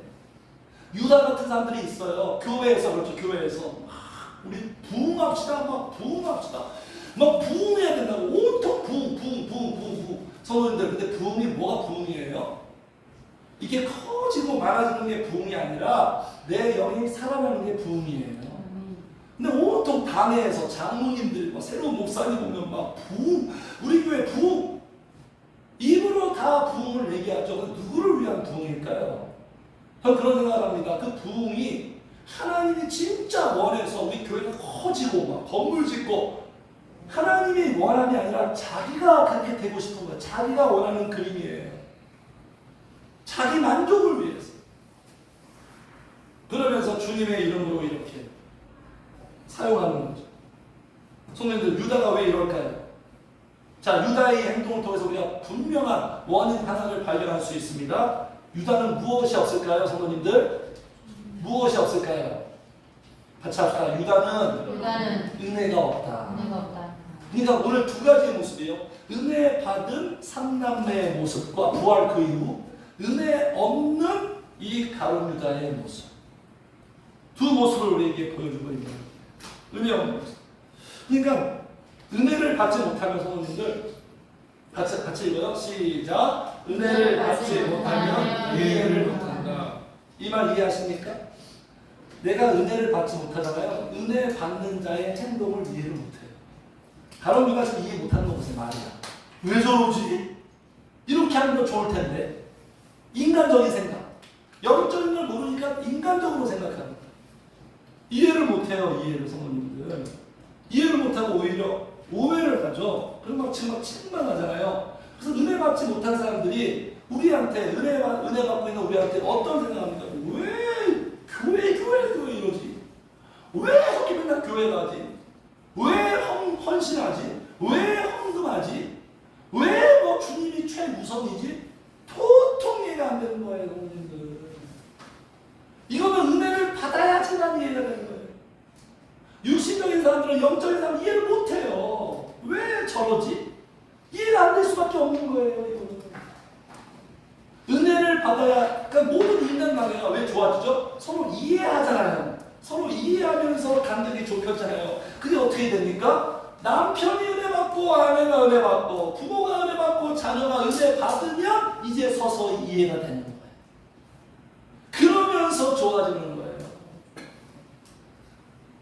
Speaker 1: 유다 같은 사람들이 있어요. 교회에서 그렇죠. 교회에서 우리 부흥합시다. 막 부흥해야 된다고 온통 부흥. 성도님들, 근데 부흥이 뭐가 부흥이에요? 이게 커지고 많아지는 게 부흥이 아니라 내 영이 살아나는 게 부흥이에요. 근데 온통 당회에서 장로님들, 새로운 목사님 보면 막 부흥, 우리 교회 부흥, 입으로 다 부흥을 얘기하죠. 누구를 위한 부흥일까요? 저는 그런 생각을 합니다. 그 부흥이 하나님이 진짜 원해서 우리 교회가 커지고 막 건물 짓고 하나님이 원함이 아니라 자기가 그렇게 되고 싶은 거예요. 자기가 원하는 그림이에요. 자기 만족을 위해서. 그러면서 주님의 이름으로 이렇게 사용하는 거죠. 성도님들, 유다가 왜 이럴까요? 자, 유다의 행동을 통해서 우리가 분명한 원인 하나를 발견할 수 있습니다. 유다는 무엇이 없을까요, 성도님들? 무엇이 없을까요? 같이 합시다. 유다는 은혜가 없다. 그러니까 오늘 두 가지의 모습이에요. 은혜 받은 삼남매의 모습과 부활 그 이후 은혜 없는 이 가룟 유다의 모습. 두 모습을 우리에게 보여주고 있는 거예요. 은혜 없는 모습. 그러니까 은혜를 받지 못하면 성도님들 같이 읽어요. 시작. 은혜를 받지 못하면 이해를 못한다. 이 말 이해하십니까? 내가 은혜를 받지 못하잖아요. 은혜 받는 자의 행동을 이해를 못해요. 가룟 유다가 지금 이해 못하는 거 보세요. 말이야. 왜 저러지? 이렇게 하는 거 좋을 텐데. 인간적인 생각. 영적인 걸 모르니까 인간적으로 생각합니다. 이해를 못해요. 성도님들. 이해를 못하고 오히려 오해를 하죠. 그럼 막 지금 책망하잖아요. 그래서 은혜 받지 못한 사람들이 우리한테 은혜 받고 있는 우리한테 어떤 생각합니까? 왜 교회 이러지? 왜 이렇게 맨날 교회 가지? 왜 헌신하지? 왜 헌금하지? 왜 뭐 주님이 최우선이지? 도통 이해가 안 되는 거예요, 여러분들. 이거는 은혜를 받아야지만 이해가 되는 거예요. 육신적인 사람들은 영적인 사람은 이해를 못해요. 왜 저러지? 이해가 안 될 수밖에 없는 거예요, 이거는. 은혜를 받아야, 그러니까 모든 인간관계가 왜 좋아지죠? 서로 이해하잖아요. 서로 이해하면서 간격이 좁혀지잖아요. 그게 어떻게 됩니까? 남편이 은혜 받고 아내가 은혜 받고 부모가 은혜 받고 자녀가 은혜 받으면 이제 서서히 이해가 되는 거예요. 그러면서 좋아지는 거예요.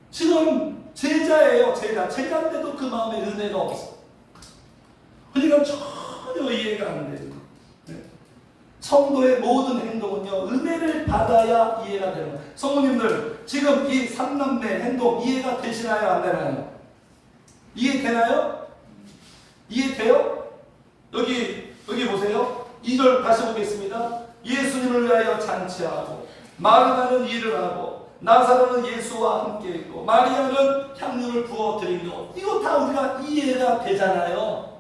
Speaker 1: 지금 제자예요. 제자인데도 그 마음에 은혜가 없어. 그러니까 전혀 이해가 안 돼요. 성도의 모든 행동은요, 은혜를 받아야 이해가 되는 거예요. 성도님들, 지금 이 삼남매 행동 이해가 되시나요? 안 되나요? 이해되나요? 이해돼요? 여기 보세요. 2절 다시 보겠습니다. 예수님을 위하여 잔치하고 마르다는 일을 하고 나사로는 예수와 함께 있고 마리아는 향유를 부어 드리고, 이거 다 우리가 이해가 되잖아요.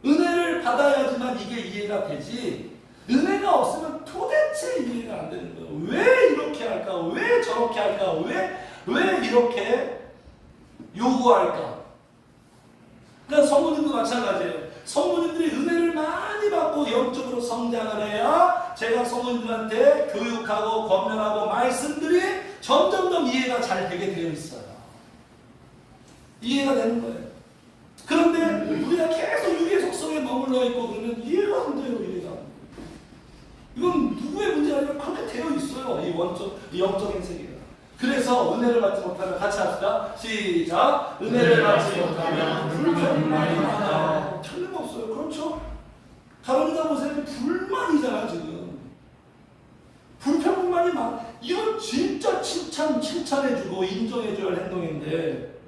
Speaker 1: 은혜를 받아야지만 이게 이해가 되지, 은혜가 없으면 도대체 이해가 안 되는 거예요. 왜 이렇게 할까? 왜 저렇게 할까? 왜 이렇게 요구할까? 그러니까 성도님도 마찬가지예요. 성도님들이 은혜를 많이 받고 영적으로 성장을 해야 제가 성도님들한테 교육하고 권면하고 말씀들이 점점점 이해가 잘 되게 되어 있어요. 이해가 되는 거예요. 그런데 우리가 계속 유괴 속성에 머물러 있고 그러면 이해가 안 돼요. 이해가 안 돼요. 이건 누구의 문제가 아니라 그렇게 되어 있어요. 이 영적인 세계가. 그래서 은혜를 받지 못하면 같이 합시다. 시작. 은혜를 받지 못하면 불평만이 많아. 틀림없어요. 없어요. 그렇죠? 가론유다 보세요. 불만이잖아 지금. 불평불만이 많아. 이건 진짜 칭찬해주고 인정해줘야 할 행동인데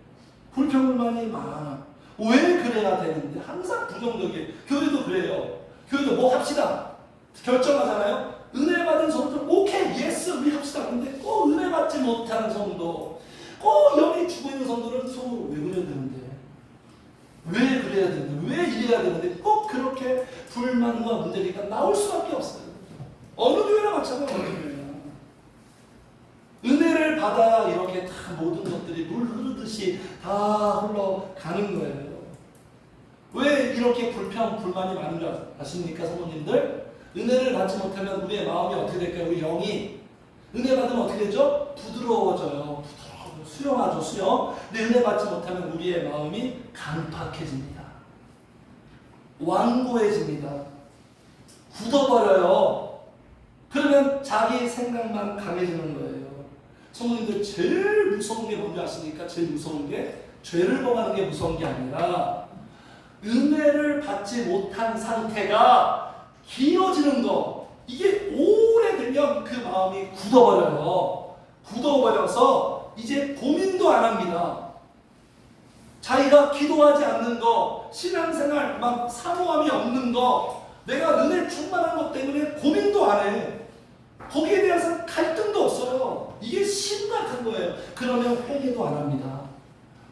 Speaker 1: 불평불만이 많아. 왜 그래야 되는데? 항상 부정적이에요. 교회도 그래요. 교회도 뭐 합시다. 결정하잖아요. 은혜 받은 성도 오케이 예스 우리 합시다. 근데 꼭 은혜 받지 못하는 성도, 꼭 영이 죽어 있는 성도는 속으로 왜 그래야 되는데? 왜 그래야 되는데? 왜 이래야 되는데? 꼭 그렇게 불만과 문제가 나올 수밖에 없어요. 어느 교회나 마찬가지예요. 은혜를 받아 이렇게 다 모든 것들이 물 흐르듯이 다 흘러가는 거예요. 왜 이렇게 불만이 많은 줄 아십니까, 사모님들? 은혜를 받지 못하면 우리의 마음이 어떻게 될까요? 우리 영이 은혜 받으면 어떻게 되죠? 부드러워져요. 수용하죠, 수용. 근데 은혜 받지 못하면 우리의 마음이 강팍해집니다. 완고해집니다. 굳어버려요. 그러면 자기 생각만 강해지는 거예요. 성도님들 제일 무서운 게 뭔지 아십니까? 제일 무서운 게 죄를 범하는 게 무서운 게 아니라 은혜를 받지 못한 상태가 길어지는 거. 이게 오래되면 그 마음이 굳어버려요. 굳어버려서 이제 고민도 안 합니다. 자기가 기도하지 않는 거, 신앙생활 막 사모함이 없는 거, 내가 은혜 충만한 것 때문에 고민도 안 해. 거기에 대해서 갈등도 없어요. 이게 심각한 거예요. 그러면 회개도 안 합니다.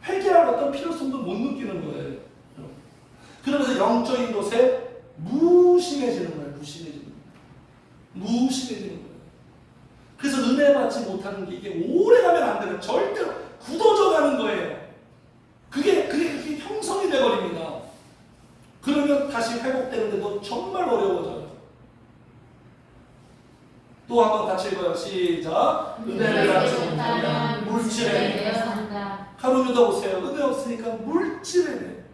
Speaker 1: 회개할 어떤 필요성도 못 느끼는 거예요. 그러면서 영적인 것에 무심해지는 거예요. 무심해지는 거예요. 그래서 은혜 받지 못하는 게 이게 오래 가면 안 되는, 절대로 굳어져 가는 거예요. 그게 형성이 돼버립니다. 그러면 다시 회복되는데도 정말 어려워져요. 또 한번 같이 읽어요. 시작. 은혜를 받지 못하면 물질에
Speaker 2: 되어 산다.
Speaker 1: 가론유다 보세요. 은혜 없으니까 물질에 돼.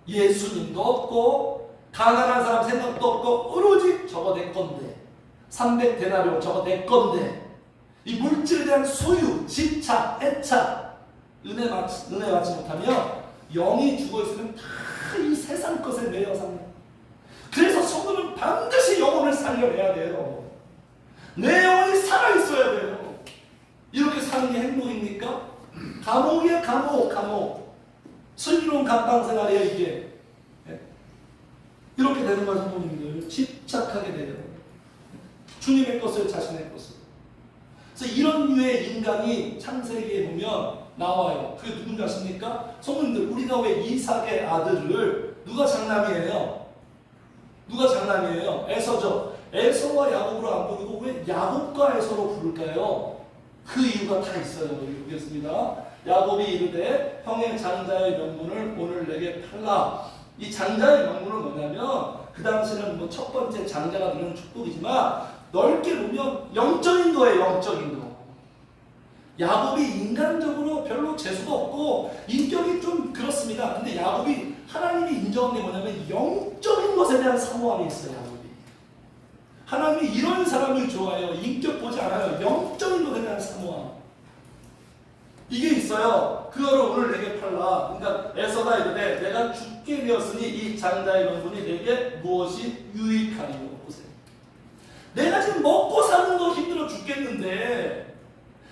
Speaker 1: 예수님도 없고 가난한 사람 생각도 없고 오로지 저거 내 건데 300데나리온 저거 내 건데 이 물질에 대한 소유, 집착, 애착 은혜 받지 못하면 영이 죽어있으면 다 이 세상 것에 매여 사는. 그래서 성도는 반드시 영혼을 살려내야 돼요. 내 영혼이 살아있어야 돼요. 이렇게 사는 게 행복입니까? 감옥이에요. 감옥. 슬기로운 감방생활이에요 이게. 이렇게 되는 거예요. 성도님들 집착하게 돼요. 주님의 것을 자신의 것을. 그래서 이런 류의 인간이 창세기에 보면 나와요. 그게 누군지 아십니까? 성도님들 우리가 왜 이삭의 아들을 누가 장남이에요? 에서죠. 에서와 야곱으로 안 부르고 왜 야곱과 에서로 부를까요? 그 이유가 다 있어요. 여기 보겠습니다. 야곱이 이르되 형의 장자의 명분을 오늘 내게 팔라. 이 장자의 명분은 뭐냐면 그 당시는 뭐 첫 번째 장자가 되는 축복이지만 넓게 보면 영적인 거예요. 영적인 거. 야곱이 인간적으로 별로 재수가 없고 인격이 좀 그렇습니다. 근데 야곱이 하나님이 인정한 게 뭐냐면 영적인 것에 대한 사모함이 있어요. 야곱이. 하나님이 이런 사람을 좋아해요. 인격 보지 않아요. 영적인 것에 대한 사모함. 이게 있어요. 그거를 오늘 내게 팔라. 그러니까 에서가 이르되 내가 죽게 되었으니 이 장자의 명분이 내게 무엇이 유익하리요. 보세요. 내가 지금 먹고 사는 거 힘들어 죽겠는데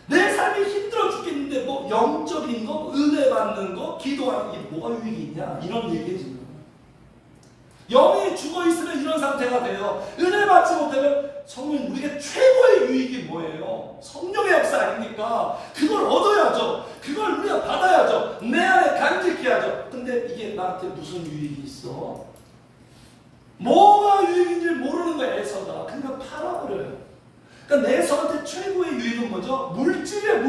Speaker 1: 내 삶이 힘들어 죽겠는데 뭐 영적인 거, 은혜 받는 거, 기도하는 게 뭐가 유익이 있냐 이런 얘기지. 영이 죽어있으면 이런 상태가 돼요. 은혜 받지 못하면 성령 우리가 최고의 유익이 뭐예요? 성령의 역사 아닙니까? 그걸 얻어야죠. 그걸 우리가 받아야죠. 내 안에 간직히 하죠. 근데 이게 나한테 무슨 유익이 있어? 뭐가 유익인지 모르는 거야. 에서가. 그러니까 팔아버려요. 그러니까 내 서한테 최고의 유익은 뭐죠? 물질이에요.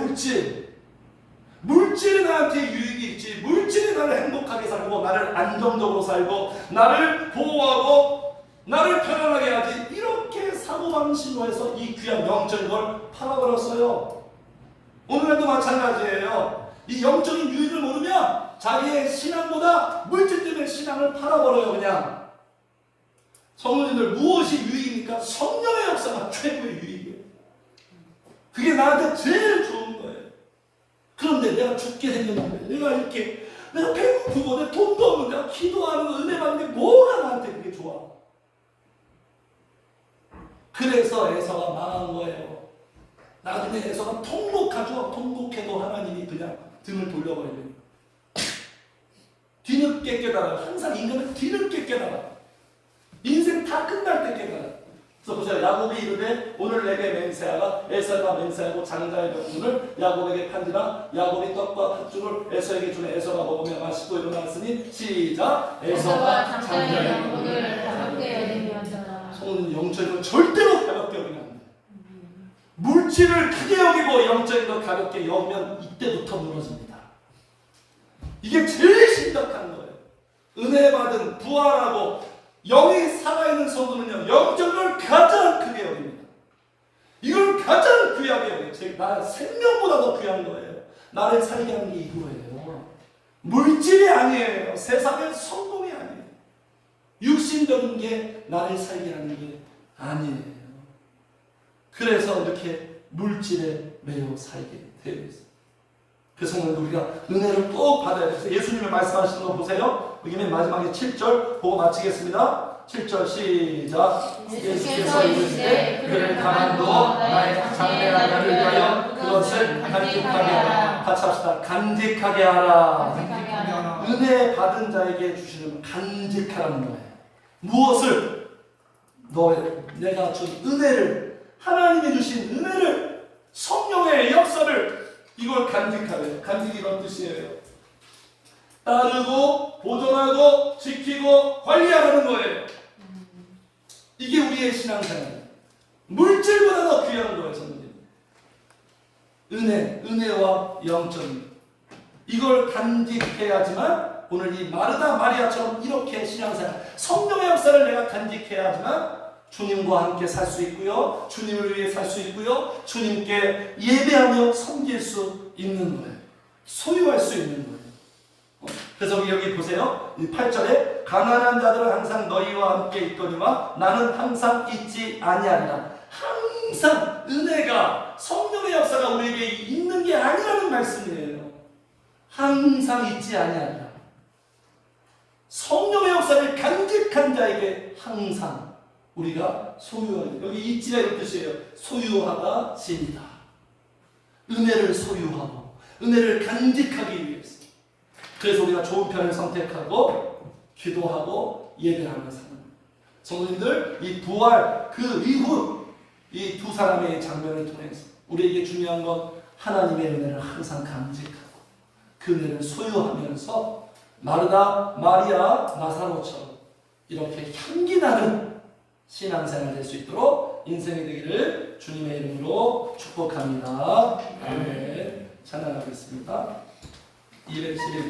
Speaker 1: 물질이 나한테 유익이 있지. 물질이 나를 행복하게 살고 나를 안정적으로 살고 나를 보호하고 나를 편안하게 하지. 이렇게 사고방식으로 해서 이 귀한 영적인 걸 팔아버렸어요. 오늘도 마찬가지예요. 이 영적인 유익을 모르면 자기의 신앙보다 물질 때문에 신앙을 팔아버려요. 그냥. 성도님들 무엇이 유익입니까? 성령의 역사가 최고의 유익이에요. 그게 나한테 제일 좋은 거예요. 그런데 내가 죽게 생겼는데 내가 이렇게 내가 배고프고 내 돈도 없는데 내가 기도하는 거 은혜 받는 게 뭐가 나한테 그게 좋아. 그래서 에서가 망한 거예요. 나중에 에서가 통곡하죠. 통곡해도 하나님이 그냥 등을 돌려버리는. 뒤늦게 깨달아요. 항상 인간은 뒤늦게 깨달아요. 인생 다 끝날 때 깨달아요. 그래서 보세요. 야곱이 이르되 오늘 내게 맹세하라. 에서가 맹세하고 장자의 명분을 야곱에게 판지라. 야곱이 떡과 팥죽을 에서에게 주네. 에서가 먹으며 마시고 일어났으니 시작.
Speaker 2: 에서가 장자의 명분을 가볍게 여기면서라.
Speaker 1: 성도는 영적인 절대로 가볍게 여기면 안 돼. 물질을 크게 여기고 영적인 걸 가볍게 여기면 이때부터 무너집니다. 이게 제일 심각한 거예요. 은혜 받은 부활하고 영이 살아있는 성도는요, 영적인 걸 가장 크게 여깁니다. 이걸 가장 귀하게 여겨요. 나 생명보다 더 귀한 거예요. 나를 살게 하는 게 이거예요. 물질이 아니에요. 세상의 성공이 아니에요. 육신적인 게 나를 살게 하는 게 아니에요. 그래서 이렇게 물질에 매여 살게 되어 있어요. 그래서 우리가 은혜를 꼭 받아야 돼요. 예수님이 말씀하시는 거 보세요. 여기 맨 마지막에 7절 보고 마치겠습니다. 7절 시작.
Speaker 2: 예수께서 이르시되 그를 가만두어 나의 장래의 나라를 위하여 그것을 간직하게 하라.
Speaker 1: 같이 합시다. 간직하게 하라.
Speaker 2: 간직하게 하라.
Speaker 1: 은혜 받은 자에게 주시는 간직하라는 거예요. 무엇을? 내가 준 은혜를, 하나님이 주신 은혜를, 성령의 역사를, 이걸 간직하래요. 간직이 이런 뜻이에요. 따르고 보존하고 지키고 관리하라는 거예요. 이게 우리의 신앙생활이에요. 물질보다 더 귀한 거예요. 저는 은혜와 영적인 이걸 간직해야지만 오늘 이 마르다 마리아처럼 이렇게 신앙생활, 성령의 역사를 내가 간직해야지만 주님과 함께 살 수 있고요, 주님을 위해 살 수 있고요, 주님께 예배하며 섬길 수 있는 거예요. 소유할 수 있는 거예요. 그래서 여기 보세요. 8절에 가난한 자들은 항상 너희와 함께 있거니와 나는 항상 잊지 아니하리라. 항상 은혜가, 성령의 역사가 우리에게 있는 게 아니라는 말씀이에요. 항상 잊지 아니하리라. 성령의 역사를 간직한 자에게 항상 우리가 소유하는, 여기 잊지라 이런 뜻이에요. 소유하다, 지니다. 은혜를 소유하고 은혜를 간직하기 위해서. 그래서 우리가 좋은 편을 선택하고 기도하고 예배하며 사는 거예요. 성도님들, 이 부활 그 이후 이 두 사람의 장면을 통해서 우리에게 중요한 건 하나님의 은혜를 항상 간직하고 그 은혜를 소유하면서 마르다, 마리아, 나사로처럼 이렇게 향기나는 신앙생활 될 수 있도록 인생이 되기를 주님의 이름으로 축복합니다. 아멘. 찬양하겠습니다. 211번